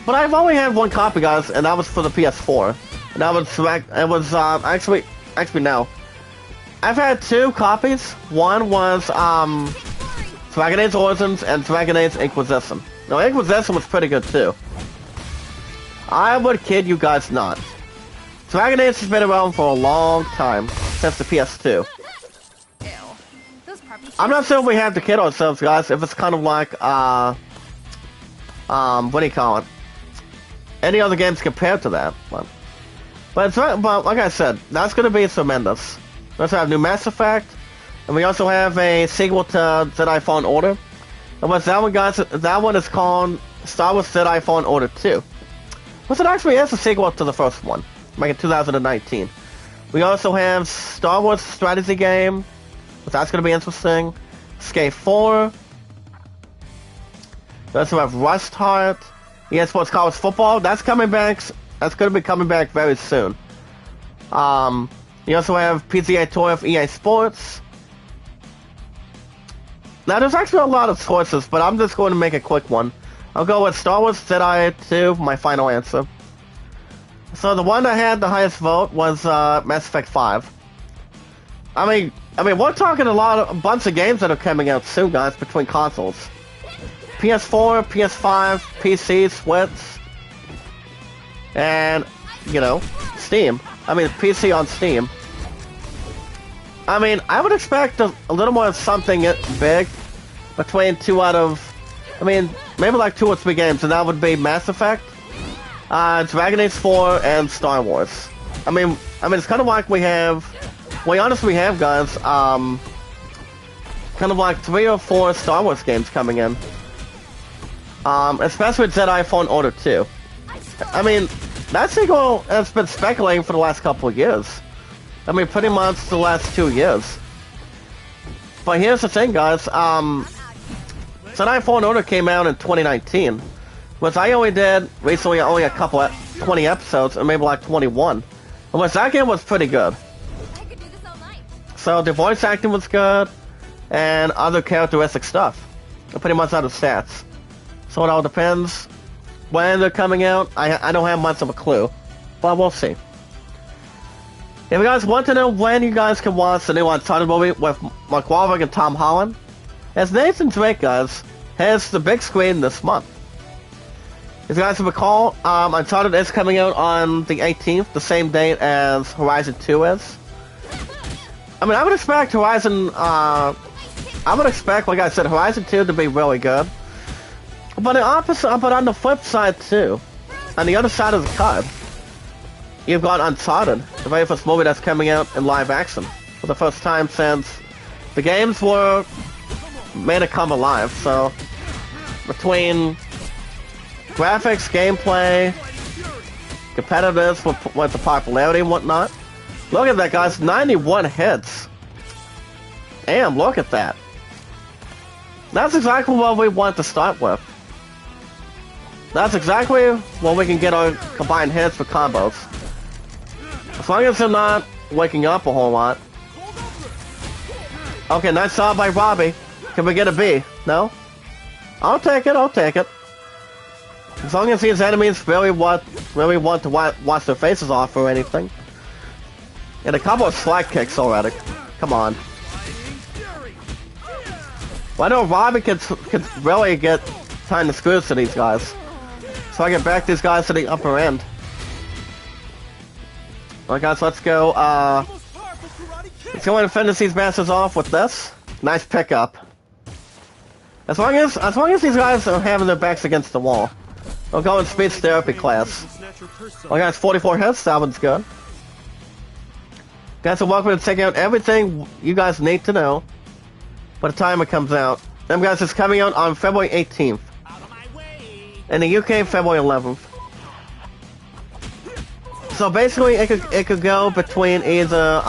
[SPEAKER 1] But I've only had one copy, guys, and that was for the PS4. And that was, actually no. I've had 2 copies. One was, Dragon Age Origins and Dragon Age Inquisition. Now, Inquisition was pretty good, too. I would kid you guys not. Dragon Age has been around for a long time, since the PS2. I'm not sure we have to kid ourselves, guys, if it's kind of like, what do you call it? Any other games compared to that. But like I said, that's going to be tremendous. We also have new Mass Effect, and we also have a sequel to Jedi Fallen Order. And what's that one, guys? That one is called Star Wars Jedi Fallen Order 2. Which it actually is a sequel to the first one, back in 2019. We also have Star Wars strategy game, which that's going to be interesting. Skate 4. We also have Rust Heart. EA Sports College Football. That's coming back. That's going to be coming back very soon. You also have PGA Tour of EA Sports. Now, there's actually a lot of choices, but I'm just going to make a quick one. I'll go with Star Wars Jedi 2, my final answer. So the one that had the highest vote was Mass Effect 5. I mean, we're talking a bunch of games that are coming out soon, guys, between consoles. PS4, PS5, PC, Switch, and, you know, Steam. I mean, PC on Steam. I mean, I would expect a little more of something big between two out of, I mean, maybe like 2 or 3 games, and that would be Mass Effect, Dragon Age 4, and Star Wars. I mean, it's kind of like we honestly have, guys, kind of like 3 or 4 Star Wars games coming in. Especially Jedi Fallen Order 2. I mean, that sequel has been speculating for the last couple of years. I mean, pretty much the last 2 years. But here's the thing, guys. Jedi Fallen Order came out in 2019. Which I only did recently only a couple of 20 episodes, or maybe like 21. Which that game was pretty good. So the voice acting was good, and other characteristic stuff. Pretty much other stats. So it all depends. When they're coming out, I don't have much of a clue. But we'll see. If you guys want to know when you guys can watch the new Uncharted movie with Mark Wahlberg and Tom Holland, as Nathan Drake, guys, has the big screen this month. If you guys recall, Uncharted is coming out on the 18th, the same date as Horizon 2 is. I mean, I would expect Horizon, I would expect, like I said, Horizon 2 to be really good. But on the flip side too, on the other side of the card, you've got Uncharted, the very first movie that's coming out in live action for the first time since the games were made to come alive. So between graphics, gameplay, competitiveness with the popularity and whatnot, look at that, guys, 91 hits. Damn, look at that. That's exactly what we want to start with. That's exactly what we can get our combined hits for combos. As long as they're not waking up a whole lot. Okay, nice job by Robbie. Can we get a B? No? I'll take it, I'll take it. As long as these enemies really want to wash their faces off or anything. And a couple of slide kicks already. Come on. Well, I know Robbie could really get time to screws to these guys. So I can back these guys to the upper end. Alright guys, let's go and finish these masters off with this. Nice pickup. As long as these guys are having their backs against the wall. We'll go in speech therapy class. Alright guys, 44 hits, that one's good. Guys are welcome to check out everything you guys need to know by the time it comes out. Them guys, it's coming out on February 18th. In the UK, February 11th. So basically, it could go between either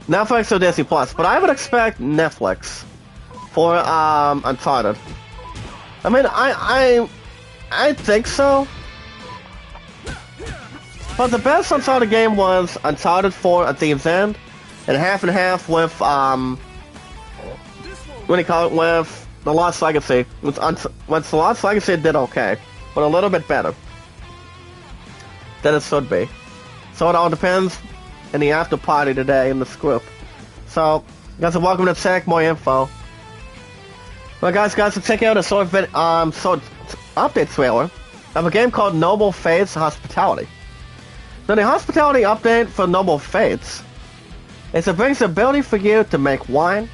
[SPEAKER 1] Netflix or Disney Plus, but I would expect Netflix for Uncharted. I mean, I think so. But the best Uncharted game was Uncharted 4 at Thieves End, and half with what do you call it, with The Lost Legacy. With The Lost Legacy did okay, but a little bit better than it should be. So it all depends in the after party today in this group. So, you guys are welcome to check more info. Well, guys, to check out a short update trailer of a game called Noble Fates Hospitality. Now, the hospitality update for Noble Fates is it brings the ability for you to make wine,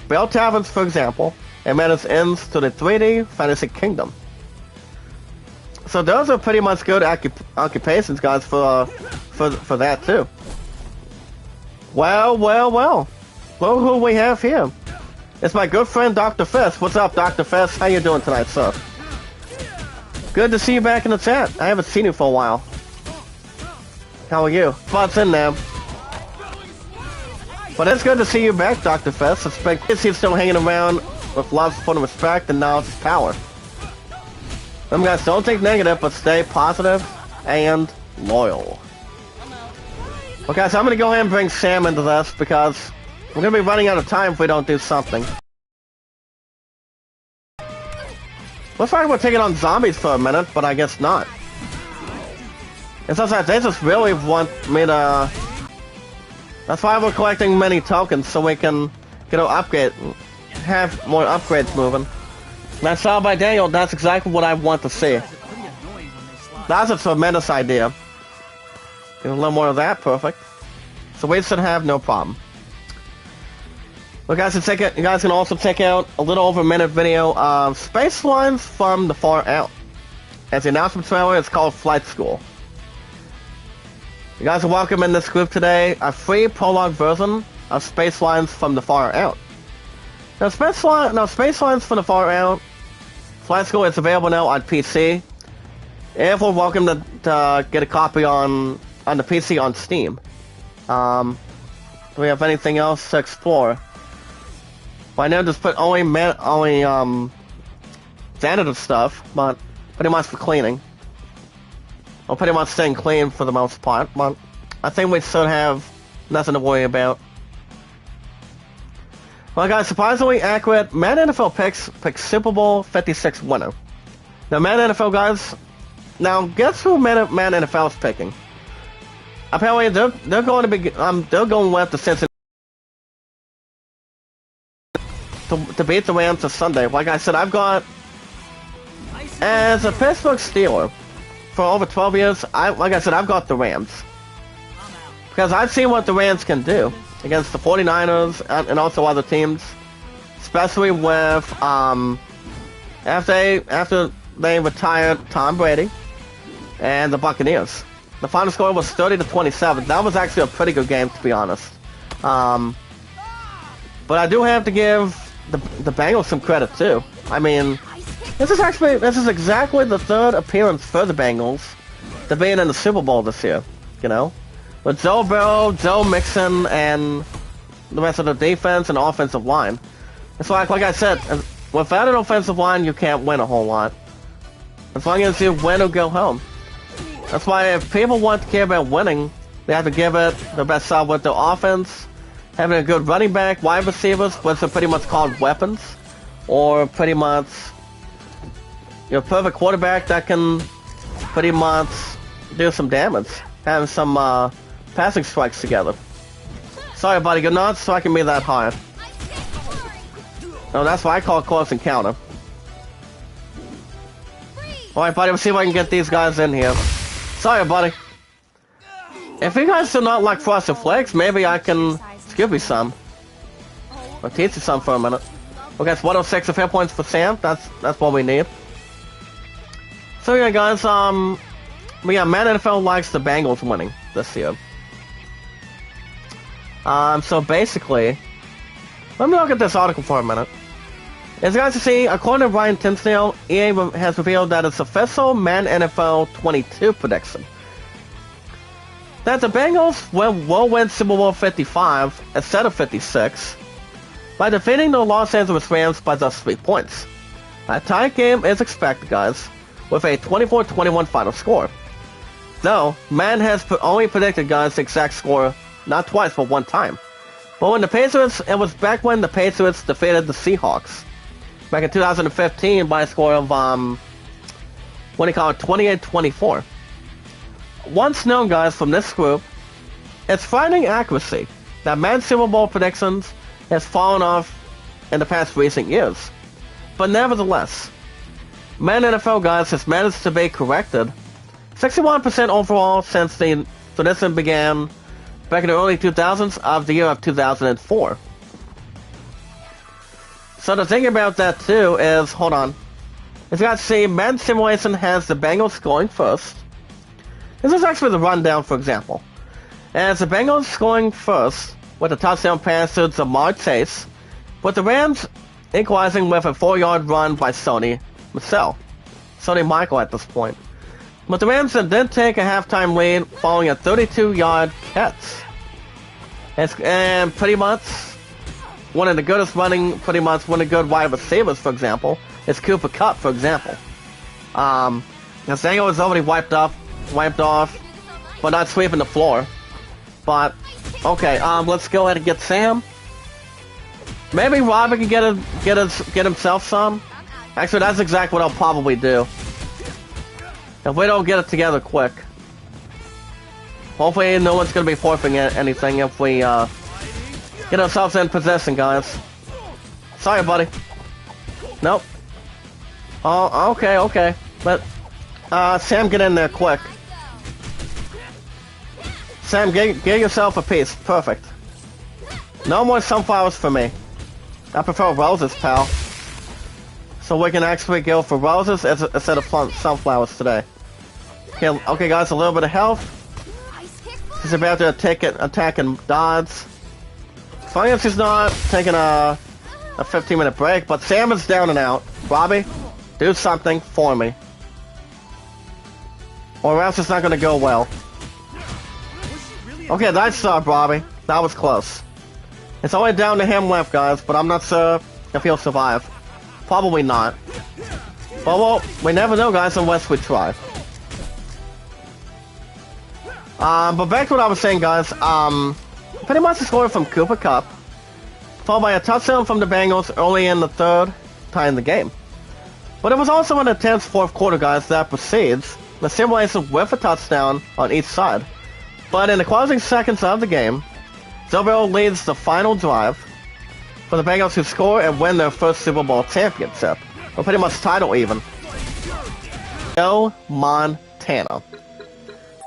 [SPEAKER 1] build taverns, for example, and manage inns to the 3D fantasy kingdom. So those are pretty much good occupations, guys, for that too. Well. Look who we have here. It's my good friend Dr. Fist. What's up, Dr. Fist? How you doing tonight, sir? Good to see you back in the chat. I haven't seen you for a while. How are you? Spots in there. But it's good to see you back, Dr. Fist. It's been good to see you still hanging around with love, support, and respect, and now it's power. Them guys, don't think negative, but stay positive and loyal. Okay, so I'm going to go ahead and bring Sam into this because we're going to be running out of time if we don't do something. Looks like we're taking on zombies for a minute, but I guess not. It's just that they just really want me to... That's why we're collecting many tokens, so we can get an upgrade, have more upgrades moving. That's all by Daniel, that's exactly what I want to see. That's a tremendous idea. Get a little more of that, perfect. So we should have no problem. Well, guys, you guys can also check out a little over a minute video of Space Lines from the Far Out. As the announcement trailer, it's called Flight School. You guys are welcome in this group today. A free prologue version of Space Lines from the Far Out. Now, Space Lines from the Far Out, Flight School is available now on PC. And we're welcome to get a copy on the PC on Steam. Do we have anything else to explore? Well, I know just put only janitor stuff, but pretty much for cleaning. Well, pretty much staying clean for the most part, but I think we should have nothing to worry about. Well, guys, surprisingly accurate. Madden NFL picks Super Bowl 56 winner. Now, Madden NFL guys. Now, guess who Madden NFL's picking? Apparently, they're going to be they're going with the Cincinnati to beat the Rams this Sunday. Like I said, I've got as a Pittsburgh Steeler for over 12 years. Like I said, I've got the Rams because I've seen what the Rams can do against the 49ers and also other teams, especially with after they retired Tom Brady and the Buccaneers. The final score was 30-27. That was actually a pretty good game, to be honest. But I do have to give the Bengals some credit too. I mean, this is exactly the third appearance for the Bengals to being in the Super Bowl this year. You know, with Joe Burrow, Joe Mixon, and the rest of the defense and offensive line. It's like I said, without an offensive line, you can't win a whole lot. As long as you win or go home. That's why if people want to care about winning, they have to give it the best shot with their offense, having a good running back, wide receivers, which are pretty much called weapons, or pretty much your perfect quarterback that can pretty much do some damage, having some passing strikes together. Sorry, buddy, you're not striking me that hard. No, that's what I call close encounter. Alright, buddy, let's see if I can get these guys in here. Sorry, buddy. If you guys do not like Frosted Flakes, maybe I can give you some. Or teach you some for a minute. Okay, it's 106 of hit points for Sam. That's what we need. So yeah, guys, Madden NFL likes the Bengals winning this year. So basically, let me look at this article for a minute. As you guys can see, according to Ryan Tinsdale, EA has revealed that its official Madden NFL 22 prediction that the Bengals will win Super Bowl 55 instead of 56 by defeating the Los Angeles Rams by just 3 points. A tie game is expected, guys, with a 24-21 final score. Though, Madden has only predicted, guys, the exact score not twice but one time. But when it was back when the Patriots defeated the Seahawks back in 2015 by a score of 28-24. Once known, guys, from this group, it's frightening accuracy that Madden Super Bowl predictions has fallen off in the past recent years. But nevertheless, Madden NFL, guys, has managed to be corrected 61% overall since the tradition began back in the early 2000s of the year of 2004. So the thing about that too is, hold on. As you guys see, Madden Simulation has the Bengals going first. This is actually the rundown, for example. As the Bengals scoring first with a touchdown pass to Jamar Chase, with the Rams equalizing with a 4-yard run by Sony Michael at this point. But the Rams did take a halftime lead following a 32-yard catch. And pretty much one of the good wide receivers, for example, is Cooper Kupp, for example. Nathaniel is already wiped off, but not sweeping the floor. But, okay, let's go ahead and get Sam. Maybe Robert can get himself some. Actually, that's exactly what I'll probably do. If we don't get it together quick. Hopefully no one's going to be forfeiting anything if we get ourselves in possession, guys. Sorry, buddy. Nope. Oh, okay. But, Sam, get in there quick. Sam, get yourself a piece. Perfect. No more sunflowers for me. I prefer roses, pal. So we can actually go for roses instead of sunflowers today. Okay, guys, a little bit of health. She's about to attack and dodge. As long as she's not taking a 15-minute break, but Sam is down and out. Robbie, do something for me. Or else it's not going to go well. Okay, nice start, Robbie. That was close. It's only down to him left, guys, but I'm not sure if he'll survive. Probably not. But well, we never know, guys, unless we try. But back to what I was saying, guys. Pretty much the score from Cooper Kupp, followed by a touchdown from the Bengals early in the third, tying the game. But it was also an intense fourth quarter, guys, that precedes the simulation with a touchdown on each side. But in the closing seconds of the game, Joe Burrow leads the final drive for the Bengals to score and win their first Super Bowl championship, or pretty much title even. Joe Montana.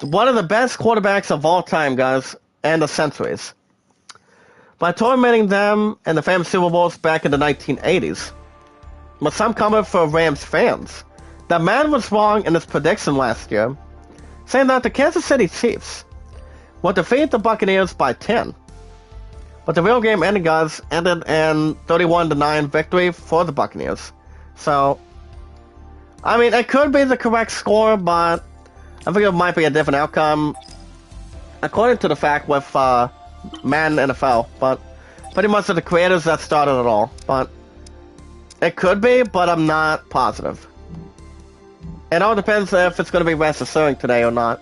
[SPEAKER 1] One of the best quarterbacks of all time, guys, and the centuries. By tormenting them in the famous Super Bowls back in the 1980s. But some comment for Rams fans. The man was wrong in his prediction last year, saying that the Kansas City Chiefs would defeat the Buccaneers by 10. But the real game ended, guys, ended in 31-9 victory for the Buccaneers. So, I mean, it could be the correct score, but I think it might be a different outcome according to the fact with Madden NFL, but pretty much the creators that started it all. But it could be, but I'm not positive. It all depends if it's going to be registered today or not.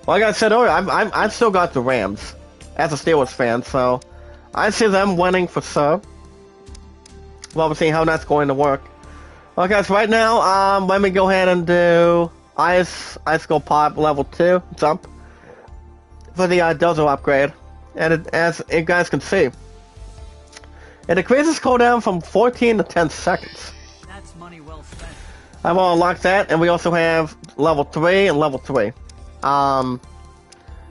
[SPEAKER 1] Like I said earlier, I've still got the Rams as a Steelers fan, so I see them winning for sure. Well, we'll see how that's going to work. Well, guys, right now, let me go ahead and do Ice Go Pop level 2 jump for the Dozo upgrade. And as you guys can see, it decreases cooldown from 14 to 10 seconds.
[SPEAKER 2] That's money well spent.
[SPEAKER 1] I will unlock that, and we also have level 3 and level 3.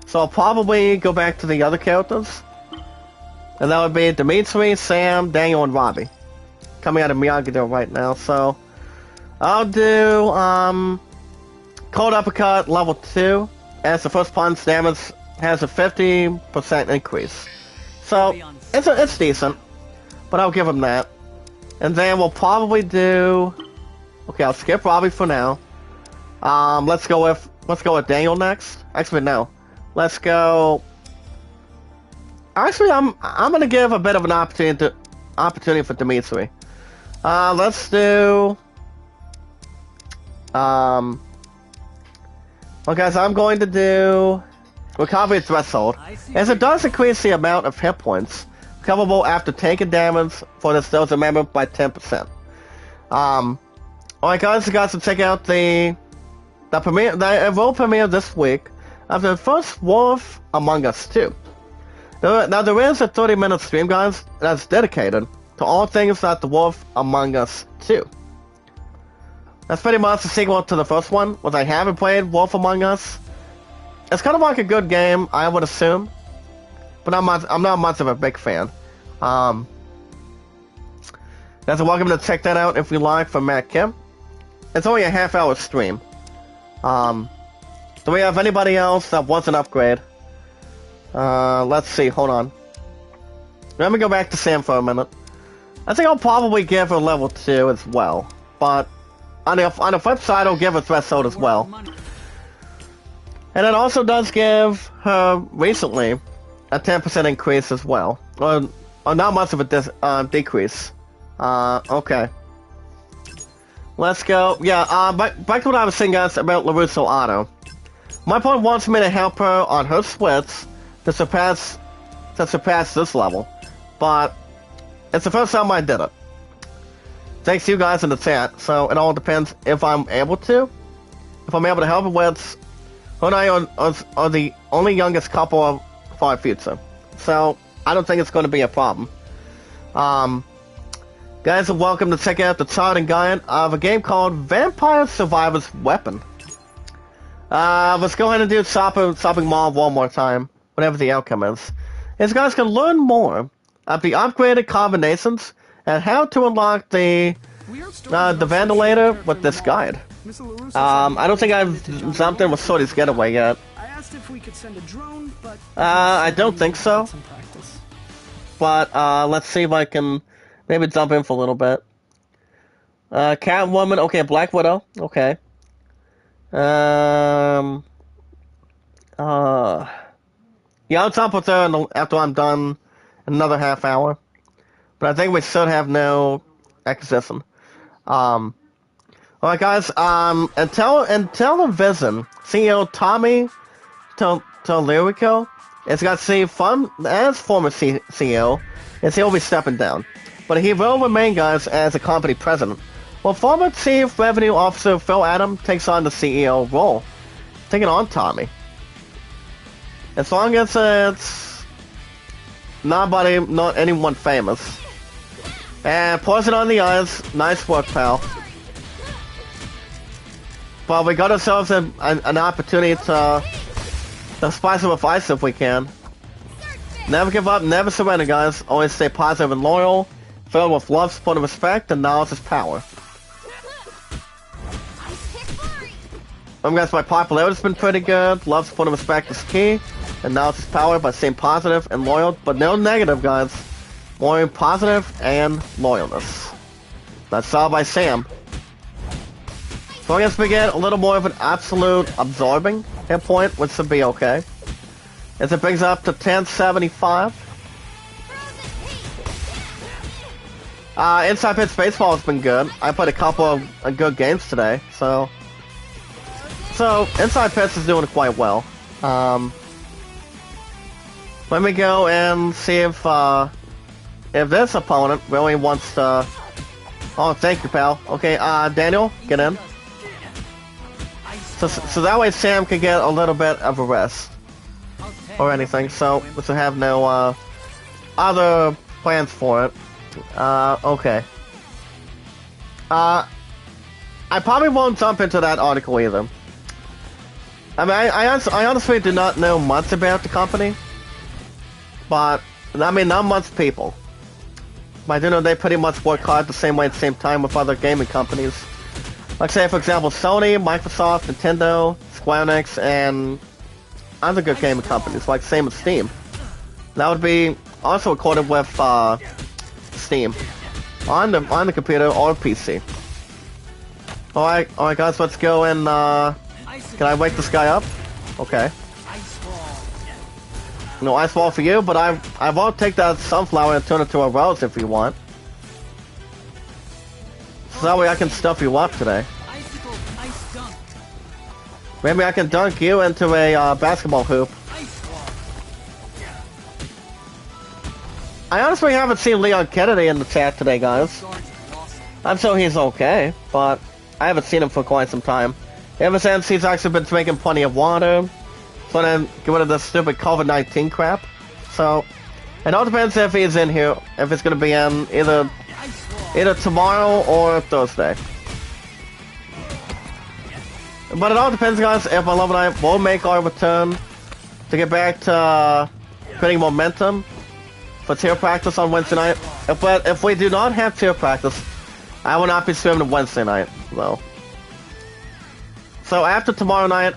[SPEAKER 1] So I'll probably go back to the other characters. And that would be Dimitri, Sam, Daniel, and Robbie. Coming out of Miyagi-Do right now, so I'll do Cold Uppercut level 2, as the first punch damage has a 50% increase. So it's decent, but I'll give him that. And then we'll probably do. Okay, I'll skip Robbie for now. Let's go with Daniel next. Actually, no. Let's go. Actually, I'm gonna give a bit of an opportunity for Dimitri. Let's do. Well, guys, I'm going to do Recovery Threshold, as it does increase the amount of hit points recoverable after taking damage for the Steelers member by 10%. Alright, guys, you guys can check out the will premiere this week of the first Wolf Among Us 2. Now, there is a 30-minute stream, guys, that's dedicated to all things that the Wolf Among Us 2. That's pretty much the sequel to the first one, which I haven't played, Wolf Among Us. It's kind of like a good game, I would assume, but I'm not much of a big fan. Guys are welcome to check that out if you like from Matt Kim. It's only a half-hour stream. Do we have anybody else that wants an upgrade? Let's see, hold on. Let me go back to Sam for a minute. I think I'll probably give her level 2 as well, but on the flip side, I'll give her Threshold as well. And it also does give her, recently, a 10% increase as well. Or not much of a decrease. Okay. Let's go. Yeah, back to what I was saying, guys, about LaRusso Auto. My opponent wants me to help her on her splits to surpass this level. But it's the first time I did it. Thanks to you guys in the chat, so it all depends if I'm able to. If I'm able to help her with. Her and I are the only youngest couple of our future. So, I don't think it's going to be a problem. Guys are welcome to check out the chart and guide of a game called Vampire Survivor's Weapon. Let's go ahead and do Shopping Mall one more time, whatever the outcome is. As you guys can learn more of the upgraded combinations and how to unlock the ventilator with this guide. I don't think I've jumped in with Sorty's Getaway yet.
[SPEAKER 2] I asked if we could send a drone, but
[SPEAKER 1] I don't think so. But let's see if I can maybe jump in for a little bit. Catwoman, okay, Black Widow, okay. Yeah, I'll jump with her after I'm done in another half hour. But I think we should have no acquisition. Alright guys, until the vision, CEO Tommy Tellerico is got to see fun as former CEO, and he'll be stepping down. But he will remain, guys, as a company president. Well, former Chief Revenue Officer Phil Adam takes on the CEO role, taking on Tommy. As long as it's not anyone famous. And poison on the eyes, nice work, pal. But we got ourselves an opportunity to spice it with ice if we can. Never give up, never surrender, guys. Always stay positive and loyal, filled with love, support, and respect, and knowledge is power. Guys, my popularity's been pretty good. Love, support, and respect is key, and knowledge is power by staying positive and loyal, but no negative, guys. More positive and loyalness. That's all by Sam. So I guess we get a little more of an absolute absorbing hit point, which should be okay. As it brings up to 1075. Inside Pitch Baseball has been good. I played a couple of good games today, so Inside Pitch is doing quite well. Let me go and see if this opponent really wants to... Oh, thank you, pal. Okay, Daniel, get in. So that way Sam can get a little bit of a rest. Or anything, so we should have no other plans for it. Okay. I probably won't jump into that article either. I mean, I honestly do not know much about the company. But, I mean, not much people. But I do know they pretty much work hard the same way at the same time with other gaming companies. Like, say, for example, Sony, Microsoft, Nintendo, Square Enix, and other good gaming companies, like same with Steam. That would be also recorded with Steam on the computer or PC. Alright, guys, let's go and can I wake this guy up? Okay. No ice ball for you, but I won't take that sunflower and turn it to a rose if you want. So that way I can stuff you up today. Maybe I can dunk you into a basketball hoop. I honestly haven't seen Leon Kennedy in the chat today, guys. I'm sure he's okay, but I haven't seen him for quite some time. Ever since he's actually been drinking plenty of water, so then get rid of this stupid COVID-19 crap. So, it all depends if he's in here, if it's gonna be in either tomorrow or Thursday. But it all depends, guys, if my Love and I will make our return to get back to creating momentum for tier practice on Wednesday night. If we do not have tier practice, I will not be streaming Wednesday night, though. So after tomorrow night,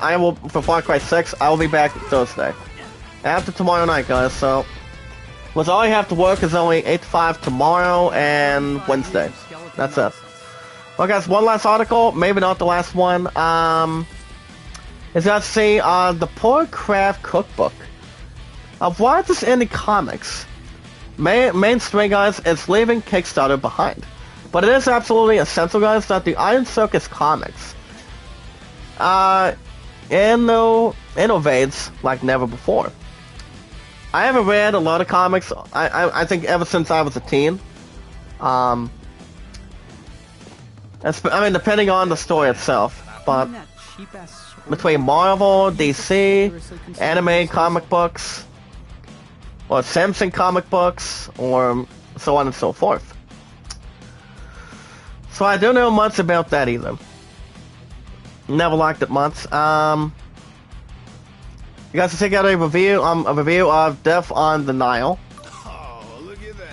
[SPEAKER 1] for Far Cry 6, I will be back Thursday. After tomorrow night, guys, so... With all I have to work is only 8 to 5 tomorrow and Wednesday. That's it. Well, guys, one last article, maybe not the last one. Is that see the Poor Craft Cookbook of why this indie comics mainstream, guys, is leaving Kickstarter behind. But it is absolutely essential, guys, that the Iron Circus comics innovates like never before. I haven't read a lot of comics. I think ever since I was a teen. I mean, depending on the story itself, but between Marvel, DC, anime comic books, or Simpson comic books, or so on and so forth. So I don't know much about that either. Never liked it much. You guys can check out a review of Death on the Nile.
[SPEAKER 3] Oh, look at that.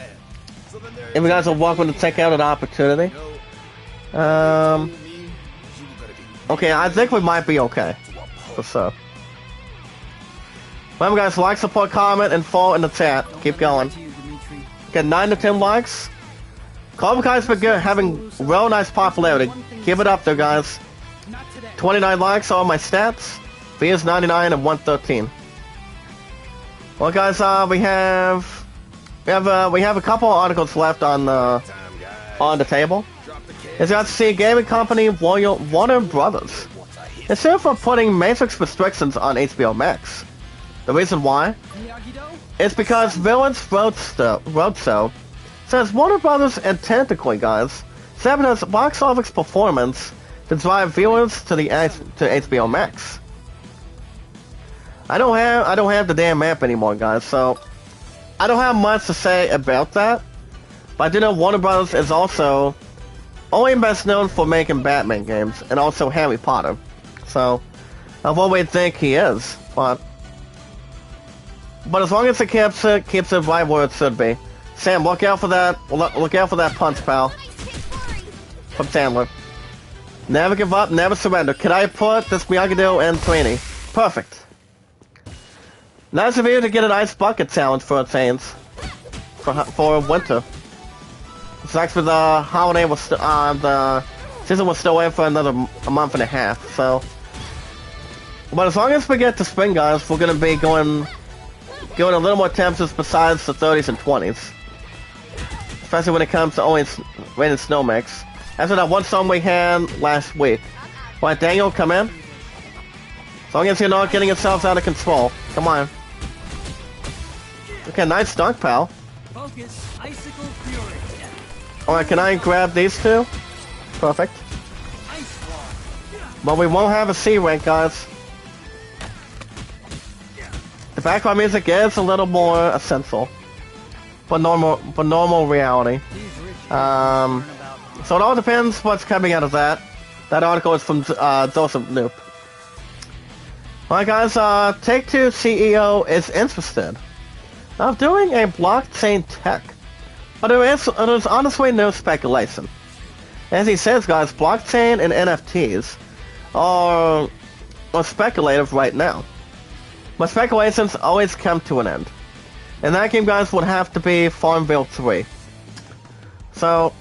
[SPEAKER 1] if you guys are welcome to take out an opportunity. Okay, I think we might be okay. So. Remember guys, like, support, comment, and follow in the chat. Keep going. Get 9 to 10 likes. Cobra Kai's been good, having real nice popularity. Keep it up there, guys. 29 likes on my stats. Views 99 and 113. Well, guys, we have a couple articles left on the table. As you guys see, gaming company Warner Brothers is sued for putting Matrix restrictions on HBO Max. The reason why is because Villains Roadshow says Warner Brothers intentionally, guys, sabotages box office performance to drive viewers to HBO Max. I don't have the damn app anymore, guys, so I don't have much to say about that. But I do know Warner Brothers is also only best known for making Batman games and also Harry Potter. So of what we think he is, but as long as it keeps it right where it should be. Sam, look out for that. Look out for that punch, pal. From Sandler. Never give up, never surrender. Can I put this Miyagi-Do in training? Perfect. Nice of you to get an ice bucket challenge for a change. For winter. It's actually the holiday was the season was still in for another month and a half. So, but as long as we get to spring, guys, we're gonna be going a little more temperatures besides the 30s and 20s. Especially when it comes to only rain and snow mix. After that one storm we had last week. Alright, Daniel, come in. As long as you're not getting yourselves out of control. Come on. Okay, nice dunk, pal.
[SPEAKER 2] Focus, icicle fury.
[SPEAKER 1] Alright, can I grab these two? Perfect. But we won't have a C rank, guys. The background music is a little more essential, but normal reality. So it all depends what's coming out of that. That article is from Joseph Noop. Alright guys, Take-Two CEO is interested of doing a blockchain tech, but there is honestly no speculation. As he says, guys, blockchain and NFTs are speculative right now. But speculations always come to an end. And that game, guys, would have to be Farmville 3. So,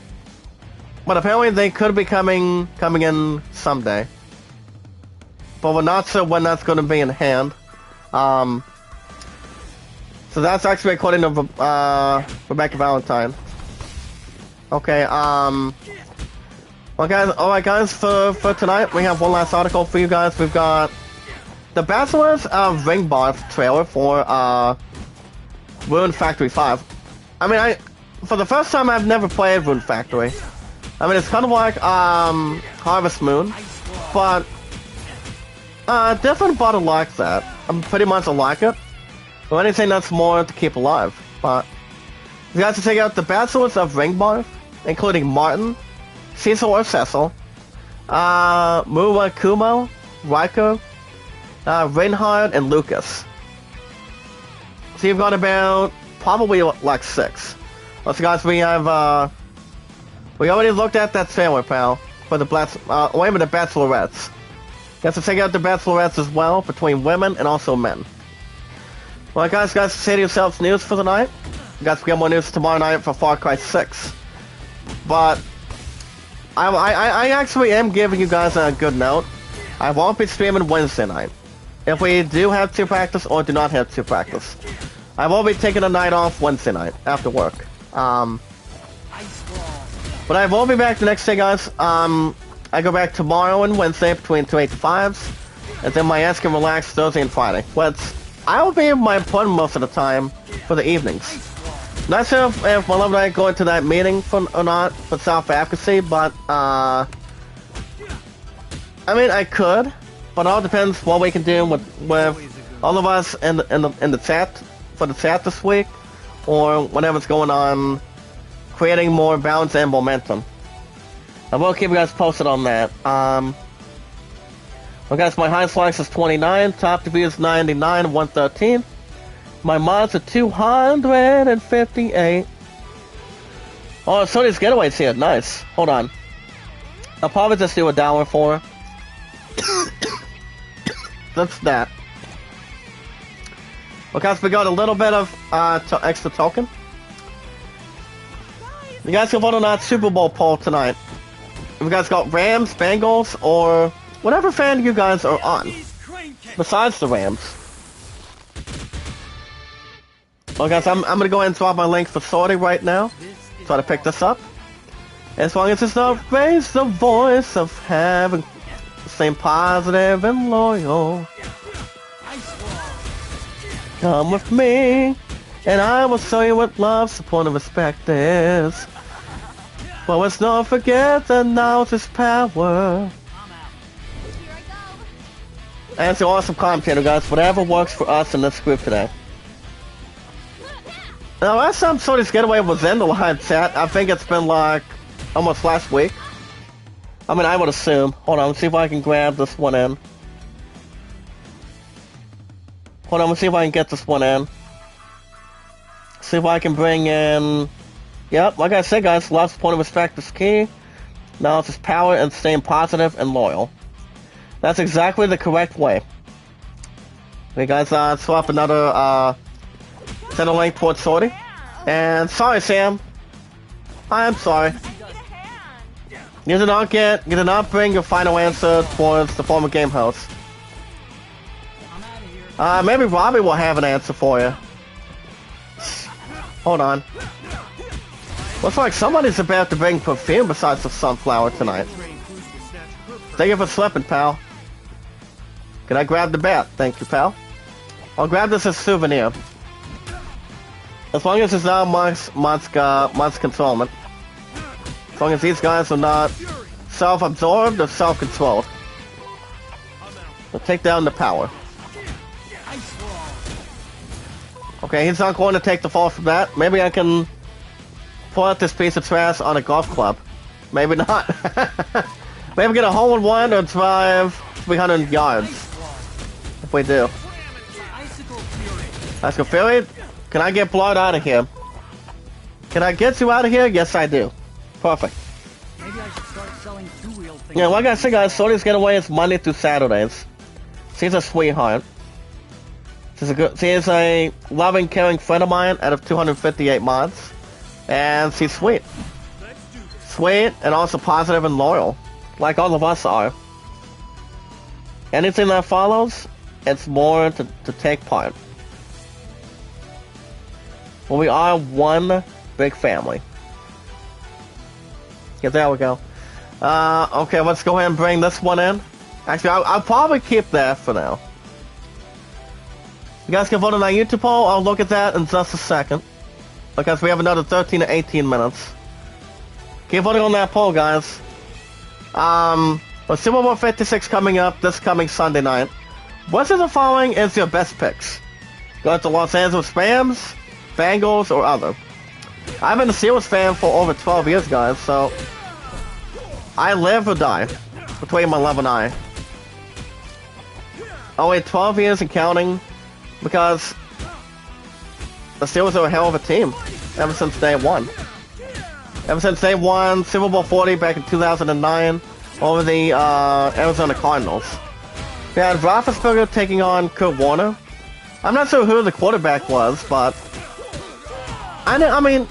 [SPEAKER 1] but apparently they could be coming in someday. But we're not sure when that's going to be in hand. So that's actually according to Rebecca Valentine. Okay, alright guys, for tonight, we have one last article for you guys. We've got the Bachelor's Ring Bar trailer for Rune Factory 5. I mean, for the first time, I've never played Rune Factory. I mean, it's kind of like Harvest Moon, but definitely bought like that. I'm pretty much like it. Or anything that's more to keep alive. But you guys can check out the Bachelors of Ring Bar, including Martin, Cecil or Cecil, Murakumo, Riker, Reinhard, and Lucas. So you've got about probably like 6. Also, guys, we have we already looked at that trailer, pal, for the Bachelorettes. You guys can check out the Bachelorettes as well, between women and also men. Well, guys, say to yourselves news for the night. You guys will get more news tomorrow night for Far Cry 6. But I actually am giving you guys a good note. I won't be streaming Wednesday night. If we do have 2 practice or do not have 2 practice, I will be taking a night off Wednesday night after work. But I will be back the next day, guys. I go back tomorrow and Wednesday between 2 8 to 5s, and then my ass can relax Thursday and Friday. But I will be in my appointment most of the time for the evenings. Not sure if my love and I go into that meeting or not for self-advocacy, but I mean, I could, but it all depends what we can do with all of us in the chat for the chat this week, or whatever's going on, creating more balance and momentum. I will keep you guys posted on that. Well, guys, my highest likes is 29, top to views 99, 113. My mods are 258. Oh, Sony's Getaway's here. Nice. Hold on. I'll probably just do a downward for her. That's that. Because we got a little bit of extra token. You guys can vote on that Super Bowl poll tonight. If you guys got Rams, Bengals, or whatever fan you guys are on. Besides the Rams. Well guys, I'm gonna go ahead and swap my link for sorting right now. Try to pick this up. As long as it's not raise the voice of having same positive and loyal. Come with me, and I will show you what love, support, and respect is. But let's not forget that knowledge is power. And it's an awesome commentator, guys. Whatever works for us in this group today. Now, last time Sony's Getaway was in the live chat, I think it's been like almost last week. I mean, I would assume. Hold on, let's see if I can grab this one in. Hold on, let's see if I can get this one in. See if I can bring in... Yep, like I said, guys, love, support, and respect is key. Knowledge is power, and staying positive and loyal. That's exactly the correct way. Okay, guys, swap another, send a link towards sorting. And sorry, Sam. I am sorry. You did not bring your final answer towards the former game host. Maybe Robbie will have an answer for you. Hold on. Looks like somebody's about to bring perfume besides the sunflower tonight. Thank you for slipping, pal. Can I grab the bat? Thank you, pal. I'll grab this as a souvenir. As long as it's not month's controlment. As long as these guys are not self-absorbed or self-controlled. We'll take down the power. Okay, he's not going to take the fall from that. Maybe I can pull out this piece of trash on a golf club. Maybe not. Maybe get a hole in one or drive 300 yards. If we do. Icicle Fury, can I get blood out of here? Can I get you out of here? Yes, I do. Perfect.
[SPEAKER 2] Maybe I should start selling two-wheel things.
[SPEAKER 1] Yeah, like I said, guys, Sony's Getaway is Monday through Saturdays. She's a sweetheart. She is a loving, caring friend of mine out of 258 mods. And she's sweet. Sweet and also positive and loyal. Like all of us are. Anything that follows, it's more to take part. Well, we are one big family. Yeah, there we go. Okay, let's go ahead and bring this one in. Actually, I'll probably keep that for now. You guys can vote on our YouTube poll. I'll look at that in just a second. Because we have another 13 to 18 minutes. Keep voting on that poll, guys. With Super Bowl 56 coming up this coming Sunday night. Which of the following is your best picks? Go to Los Angeles Rams, Bengals, or other. I've been a Steelers fan for over 12 years, guys, so... I live or die between my love and I. Oh wait, 12 years and counting, because the Steelers are a hell of a team ever since day one. Ever since they won Super Bowl 40 back in 2009 over the Arizona Cardinals. They had Roethlisberger taking on Kurt Warner. I'm not sure who the quarterback was, but I mean,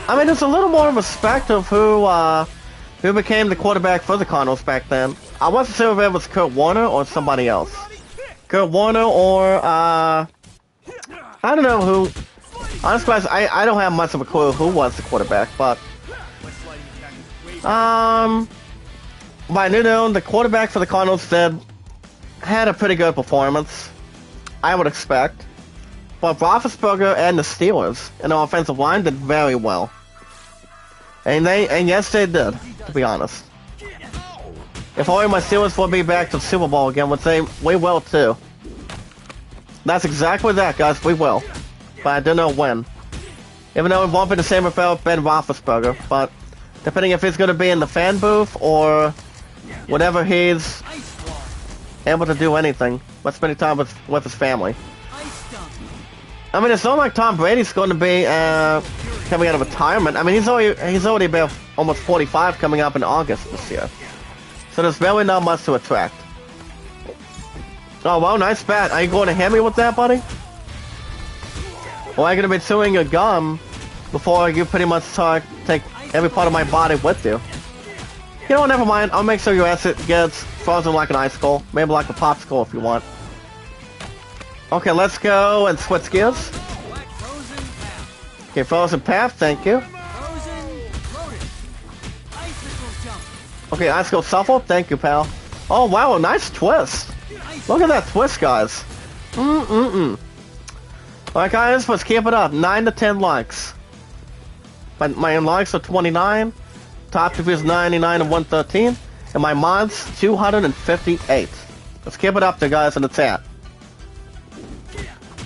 [SPEAKER 1] there's a little more respect of who became the quarterback for the Cardinals back then. I wasn't sure if it was Kurt Warner or somebody else. Kurt Warner or I don't know who. Honestly, I don't have much of a clue who was the quarterback, but by noon, the quarterback for the Cardinals had a pretty good performance, I would expect. But Roethlisberger and the Steelers in the offensive line did very well. And yes, they did, to be honest. If only my Steelers would be back to the Super Bowl again, we will too. That's exactly that, guys, we will. But I don't know when. Even though it won't be the same without Ben Roethlisberger, but depending if he's going to be in the fan booth or whatever he's able to do anything, but spending time with his family. I mean, it's not like Tom Brady's going to be coming out of retirement. I mean, he's already about almost 45 coming up in August this year. So there's really not much to attract. Oh, well, nice bat. Are you going to hit me with that, buddy? Or are you going to be chewing your gum before you pretty much take every part of my body with you? You know what, never mind. I'll make sure your ass gets frozen like an icicle. Maybe like a popsicle if you want. Okay, let's go and switch gears. Okay, frozen path, thank you. Okay, icicle shuffle, thank you, pal. Oh, wow, a nice twist. Look at that twist, guys. Alright, guys, let's keep it up. 9 to 10 likes. My likes are 29. Top reviews 99 and 113. And my mods, 258. Let's keep it up there, guys, in the chat.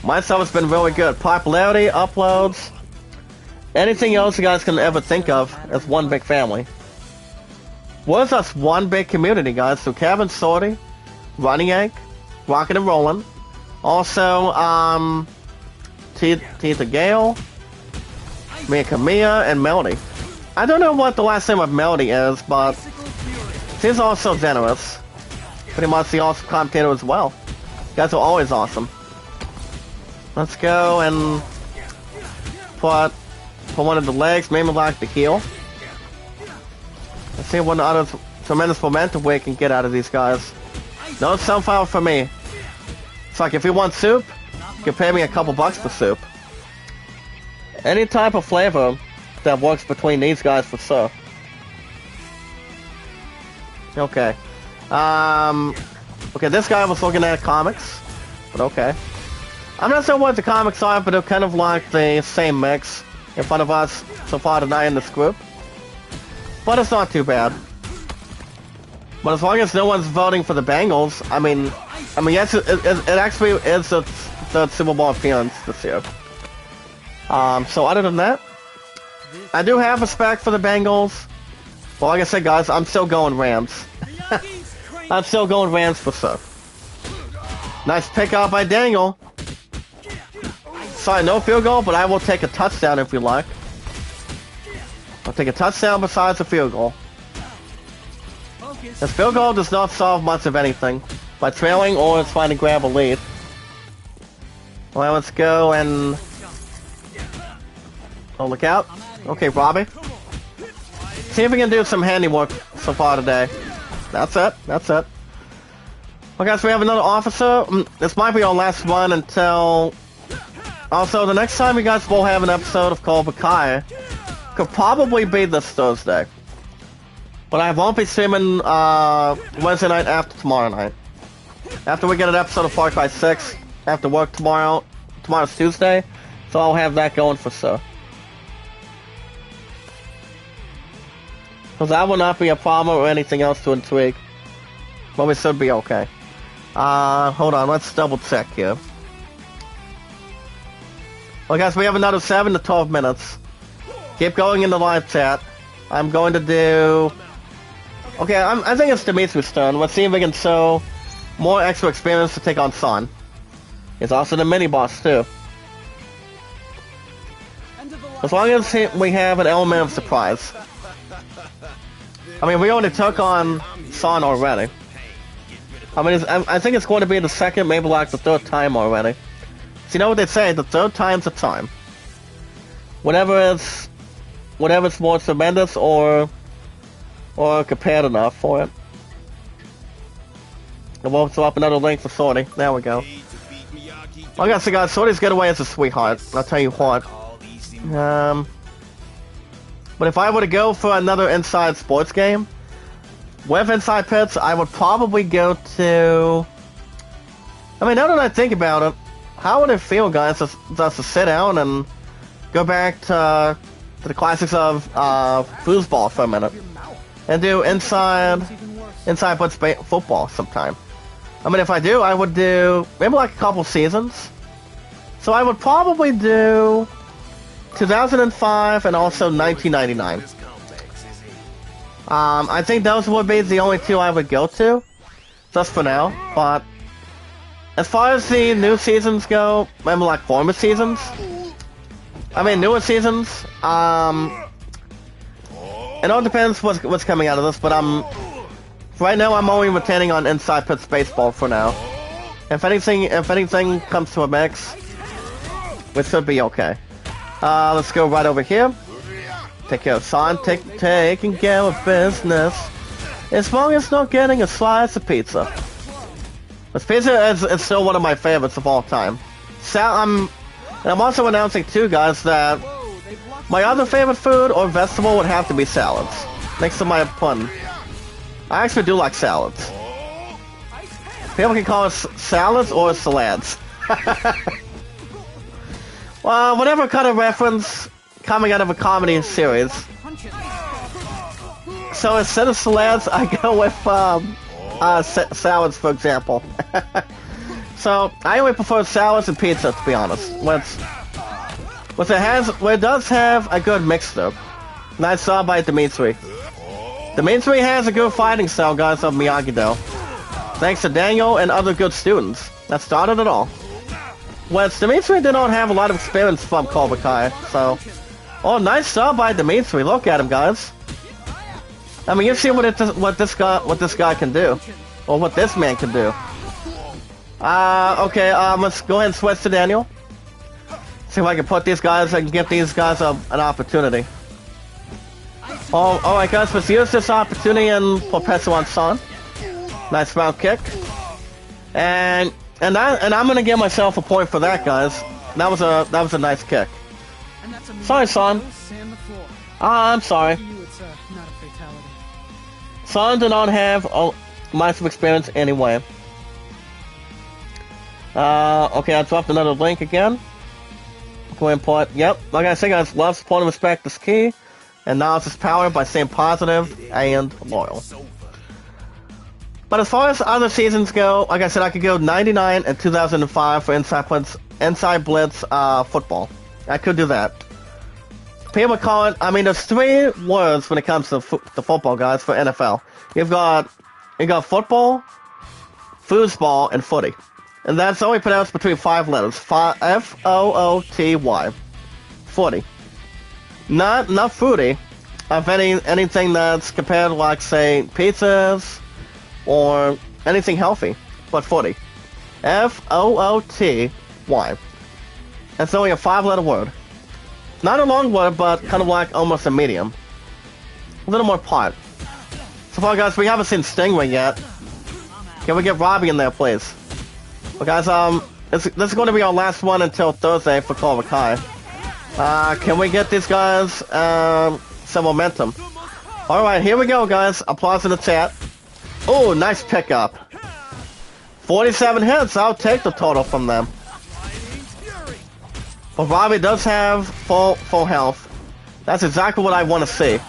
[SPEAKER 1] My stuff has been really good. Popularity, uploads, anything else you guys can ever think of as one big family. Was us one big community, guys. So Kevin, Sorty, Running Egg, Rockin' and Rollin'. Also, Tita Gale, Mia Camilla, and Melody. I don't know what the last name of Melody is, but she's also generous. Pretty much the awesome commentator as well. You guys are always awesome. Let's go and put one of the legs, maybe like the heel. Let's see what other tremendous momentum we can get out of these guys. No sunflower for me. It's like if you want soup, you can pay me a couple bucks for soup. Any type of flavor that works between these guys for sure. Okay. Okay, this guy was looking at comics, but okay. I'm not sure what the comics are, but they're kind of like the same mix in front of us so far tonight in this group. But it's not too bad. But as long as no one's voting for the Bengals, I mean, yes, it actually is the Super Bowl appearance this year. So other than that, I do have respect for the Bengals. But like I said, guys, I'm still going Rams. I'm still going Rams for sure. Nice pick out by Dangle. Sorry, no field goal, but I will take a touchdown if you like. I'll take a touchdown besides a field goal. This field goal does not solve much of anything by trailing or it's trying to grab a lead. Well, let's go and... Oh, look out. Okay, Robbie. See if we can do some handiwork so far today. That's it. That's it. Okay, so we have another officer. This might be our last one until... Also, the next time you guys will have an episode of Cobra Kai could probably be this Thursday. But I won't be streaming Wednesday night after tomorrow night. After we get an episode of Far Cry 6, after work tomorrow. Tomorrow's Tuesday, so I'll have that going for sure. Because that will not be a problem or anything else to intrigue. But we should be okay. Hold on, let's double check here. Well, guys, we have another 7 to 12 minutes. Keep going in the live chat. I'm going to do... Okay, I think it's Dimitri's turn. Let's see if we can show more extra experience to take on Son. He's also the mini-boss, too. As long as we have an element of surprise. I mean, we already took on Son already. I mean, I think it's going to be the second, maybe like the third time already. So you know what they say, the third time's the time. Whatever it's more tremendous or compared enough for it. And we'll throw up another link for Sorty. There we go. Okay, so guys, Sorty's getaway is a sweetheart. I'll tell you what. But if I were to go for another Inside sports game, with Inside Pits, I would probably go to... I mean, now that I think about it, how would it feel, guys, just to sit down and go back to the classics of foosball for a minute and do Inside Pits football sometime? I mean, if I do, I would do maybe like a couple seasons. So I would probably do 2005 and also 1999. I think those would be the only two I would go to, just for now. But as far as the new seasons go, maybe like former seasons, I mean, newer seasons. It all depends what's coming out of this, but right now I'm only retaining on Inside Pits Baseball for now. If anything comes to a mix, we should be okay. Let's go right over here. Take care of Son, taking care of business. As long as not getting a slice of pizza. This pizza is still one of my favorites of all time. And I'm also announcing too, guys, that my other favorite food or vegetable would have to be salads. Next to my pun. I actually do like salads. People can call it salads or salads. Well, whatever kind of reference coming out of a comedy series. So instead of salads, I go with salads, for example. So I only prefer salads and pizza, to be honest. Where it does have a good mixture. Nice job by Dimitri. Dimitri has a good fighting style, guys, of Miyagi-Do. Thanks to Daniel and other good students that started it all. Whereas Dimitri did not have a lot of experience from Cobra Kai, so... Oh, nice job by Dimitri. Look at him, guys. I mean, you see what this guy can do, or what this man can do. Okay. Let's go ahead and switch to Daniel. See if I can put these guys. I can give these guys an opportunity. Oh, all right, guys. Let's use this opportunity and put pressure on Son. Nice round kick. And I'm gonna give myself a point for that, guys. That was a nice kick. Sorry, Son. I'm sorry. Son did not have much of experience anyway. Okay, I dropped another link again. Go ahead and put, yep, like I said, guys, love, support, and respect is key. And knowledge is power by staying positive and loyal. But as far as other seasons go, like I said, I could go 99 and 2005 for Inside Blitz football. I could do that. People call it, I mean, there's three words when it comes to the football, guys, for NFL. You got football, foosball, and footy. And that's only pronounced between 5 letters. F-O-O-T-Y. Footy. Not footy of anything that's compared to, like, say, pizzas or anything healthy, but footy. F-O-O-T-Y. That's only a 5-letter word. Not a long word, but kind of like almost a medium. A little more pot. So far, guys, we haven't seen Stingray yet. Can we get Robbie in there, please? Well, guys, this is going to be our last one until Thursday for Cobra Kai. Can we get these guys some momentum? Alright, here we go, guys. Applause in the chat. Oh, nice pickup. 47 hits. I'll take the total from them. But Robbie does have full health. That's exactly what I want to see.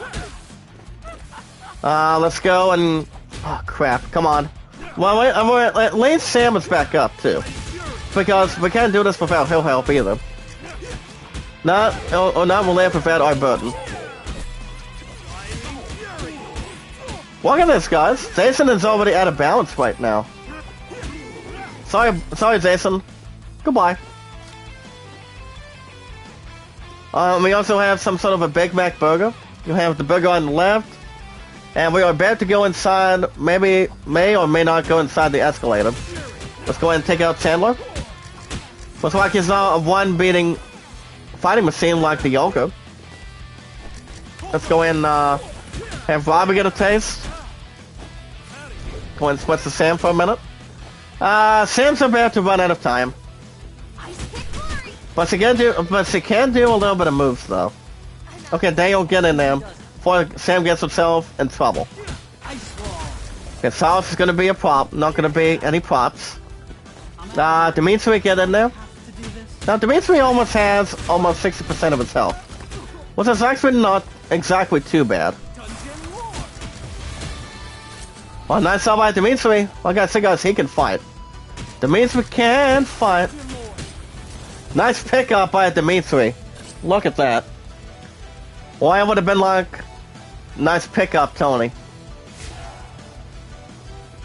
[SPEAKER 1] Let's go and... Oh, crap. Come on. Well, at least Sam is back up, too. Because we can't do this without he'll help either. Not related without our burden. Look at this, guys. Jason is already out of balance right now. Sorry, Jason. Goodbye. We also have some sort of a Big Mac burger. You have the burger on the left. And we are about to go inside, may or may not go inside the escalator. Let's go ahead and take out Chandler. Looks like he's a one-beating fighting machine like the Yoga. Let's go ahead and have Robbie get a taste. Go ahead and switch to Sam for a minute. Sam's about to run out of time. But she can do a little bit of moves, though. Okay, Daniel, get in there before Sam gets himself in trouble. Okay, Salas is going to be a prop, not going to be any props. Dimitri, get in there. Now, Dimitri almost has almost 60% of his health, which is actually not exactly too bad. Well, nice job by Dimitri. Like I said, guys, he can fight. Dimitri can fight. Nice pickup by Dimitri. Look at that. Well, I would have been like, nice pickup, Tony.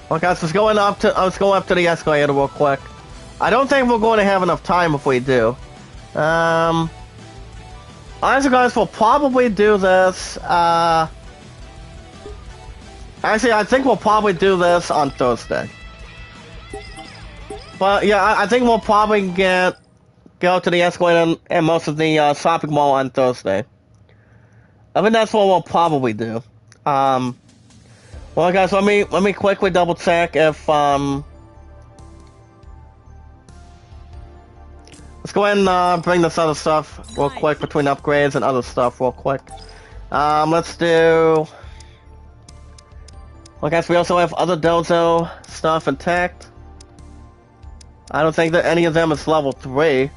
[SPEAKER 1] Well, guys, let's go up to the escalator real quick. I don't think we're going to have enough time if we do. Honestly, guys, we'll probably do this. Actually, I think we'll probably do this on Thursday. But yeah, I think we'll probably go to the Escalade and most of the shopping mall on Thursday. I think that's what we'll probably do. Well, guys, let me quickly double check if let's go ahead and bring this other stuff real quick between upgrades and other stuff real quick. Let's do. Well, guys, we also have other dojo stuff intact. I don't think that any of them is level 3,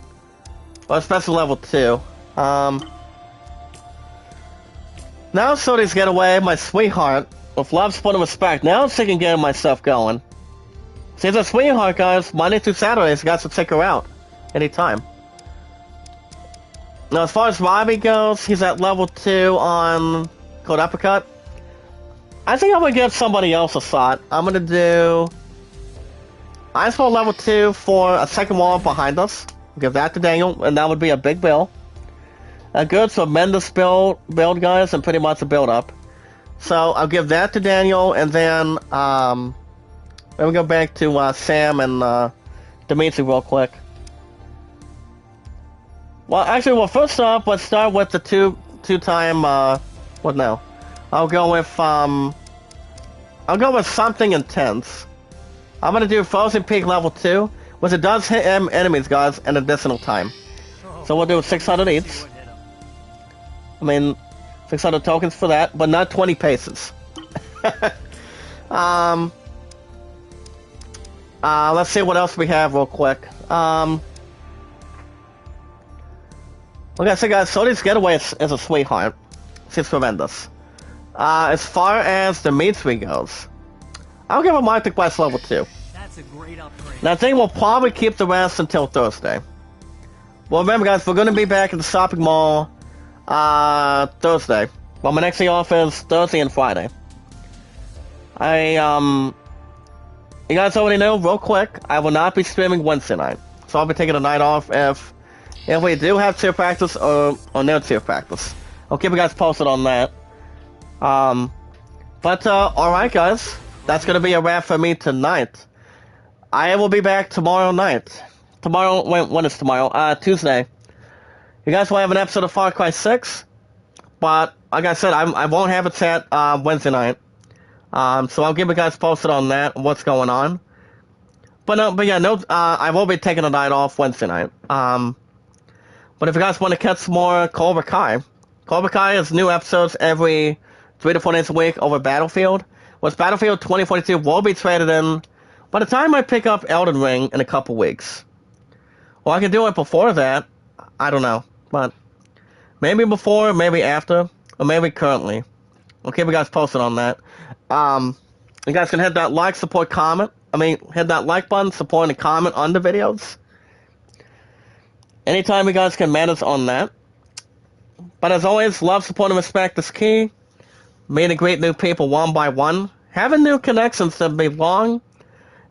[SPEAKER 1] but especially level 2. Now Sodi's Getaway, my sweetheart, with love, support, and respect. Now she can get myself going. She's a sweetheart, guys. Monday through Saturdays, you guys can check her out anytime. Now, as far as Robbie goes, he's at level 2 on Code Uppercut. I think I'm gonna give somebody else a shot. I'm gonna do Ice Ball level 2 for a second wall behind us. Give that to Daniel, and that would be a big bill. A good tremendous build, guys, and pretty much a build up. So I'll give that to Daniel, and then we go back to Sam and Dimitri real quick. Well, actually, well, first off, let's start with the two-time. What now? I'll go with something intense. I'm gonna do Frozen Peak level 2, which it does hit enemies, guys, an additional time. So we'll do 600 each. I mean, 600 tokens for that, but not 20 paces. Let's see what else we have real quick. Like I said, guys, Sodi's Getaway is a sweetheart. She's tremendous. As far as Dimitri goes, I'll give him Arctic Blast level 2.
[SPEAKER 2] That's a great upgrade.
[SPEAKER 1] Now I think we'll probably keep the rest until Thursday. Well, remember, guys, we're going to be back at the shopping mall Thursday. Well, my next day off is Thursday and Friday. You guys already know, real quick, I will not be streaming Wednesday night. So I'll be taking a night off if we do have cheer practice or no cheer practice. I'll keep you guys posted on that. Alright, guys. That's going to be a wrap for me tonight. I will be back tomorrow night. When is tomorrow? Tuesday. You guys will have an episode of Far Cry 6. But, like I said, I won't have a chat Wednesday night. So I'll keep you guys posted on that, what's going on. But yeah, I will be taking a night off Wednesday night. But if you guys want to catch more Cobra Kai is new episodes every 3 to 4 days a week over Battlefield. Which Battlefield 2042 will be traded in by the time I pick up Elden Ring in a couple weeks. Well, I can do it before that. I don't know. But maybe before, maybe after, or maybe currently. I'll keep you guys posted on that. You guys can hit that like, support, comment. Hit that like button, support, and comment on the videos. Anytime you guys can manage on that. But as always, love, support, and respect is key. Meeting great new people one by one. Having new connections that belong.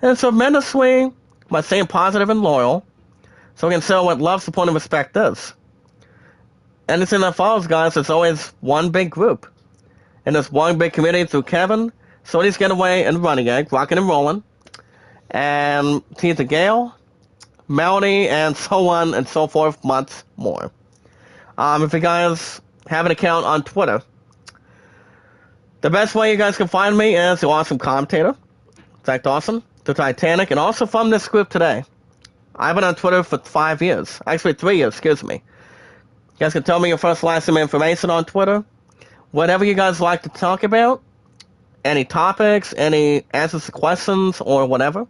[SPEAKER 1] And tremendously by staying positive and loyal. So we can show what love, support, and respect is. Anything that follows, guys, is always one big group. And there's one big community through Kevin, Sodi's Getaway, and Running Egg, rocking and rolling. And Tita Gale, Melody, and so on and so forth, much more. If you guys have an account on Twitter, the best way you guys can find me is the awesome commentator, Zach Dawson, the Titanic, and also from this group today. I've been on Twitter for 5 years. Actually, 3 years, excuse me. You guys can tell me your first, last name information on Twitter. Whatever you guys like to talk about. Any topics, any answers to questions, or whatever.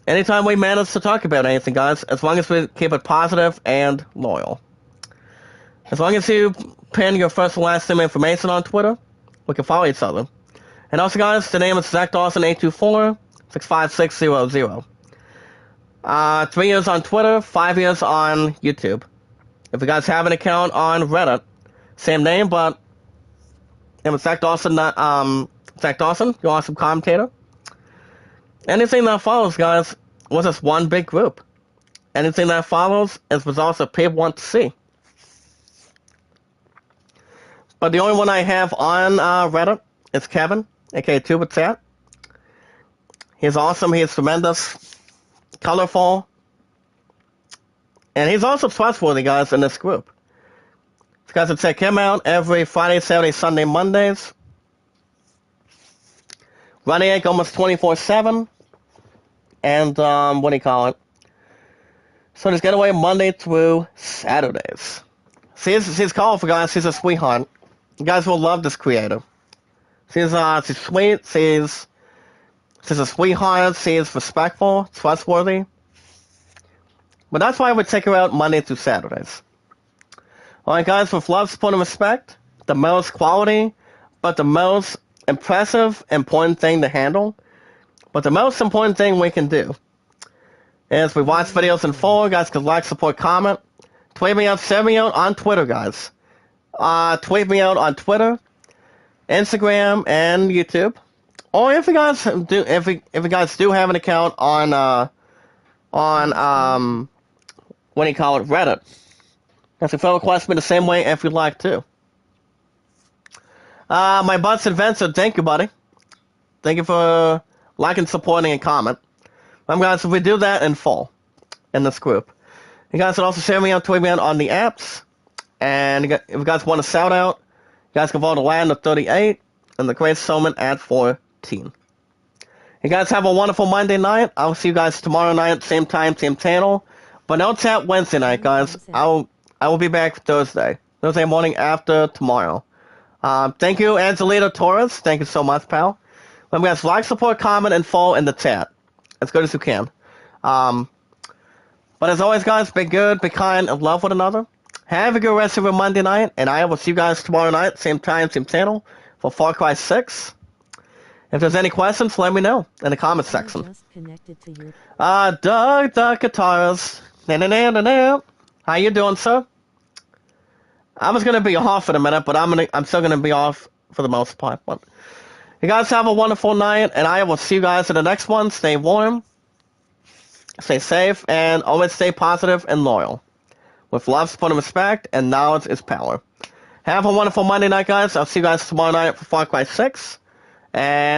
[SPEAKER 1] Anytime we manage to talk about anything, guys, as long as we keep it positive and loyal. As long as you pin your first and last name information on Twitter, we can follow each other. And also, guys, the name is Zach Dawson 824-65600. 3 years on Twitter, 5 years on YouTube. If you guys have an account on Reddit, same name, but it was Zach Dawson, Zach Dawson, your awesome commentator. Anything that follows, guys, was just one big group. Anything that follows is results that people want to see. But the only one I have on Reddit is Kevin, aka Tuba Chat. He's awesome. He's tremendous, colorful, and he's also trustworthy, guys, in this group. You guys can check him out every Friday, Saturday, Sunday, Mondays. Running egg almost 24/7. And, what do you call it? So just get away Monday through Saturdays. She's colorful, guys. She's a sweetheart. You guys will love this creator. She's sweet. She's a sweetheart. She's respectful, trustworthy. But that's why we take her out Monday through Saturdays. Alright, guys, with love, support, and respect, the most quality, but the most impressive, important thing to handle, but the most important thing we can do is we watch videos in full. Guys can like, support, comment, tweet me out, send me out on Twitter, guys. Tweet me out on Twitter, Instagram, and YouTube. Or if you guys do, if you guys do have an account on what do you call it, Reddit, that's a fellow request me the same way if you'd like to. My Butts Adventure, thank you, buddy. Thank you for liking, supporting, and comment. Guys, if we do that in full in this group, you guys can also share me out, tweet me out on the apps. And if you guys want a shout out, you guys can vote the Land at 38 and the Great Showman at 14. You guys have a wonderful Monday night. I'll see you guys tomorrow night, same time, same channel. But no chat Wednesday night, guys. I will be back Thursday morning after tomorrow. Thank you, Angelita Torres. Thank you so much, pal. Remember, guys, like, support, comment, and follow in the chat. As good as you can. But as always, guys, be good, be kind, and love one another. Have a good rest of your Monday night, and I will see you guys tomorrow night, same time, same channel, for Far Cry 6. If there's any questions, let me know in the comments section. Doug the Guitars. How you doing, sir? I was gonna be off in a minute, but I'm still gonna be off for the most part. But you guys have a wonderful night, and I will see you guys in the next one. Stay warm, stay safe, and always stay positive and loyal. With love, support, and respect, and knowledge is power. Have a wonderful Monday night, guys. I'll see you guys tomorrow night for Far Cry 6. And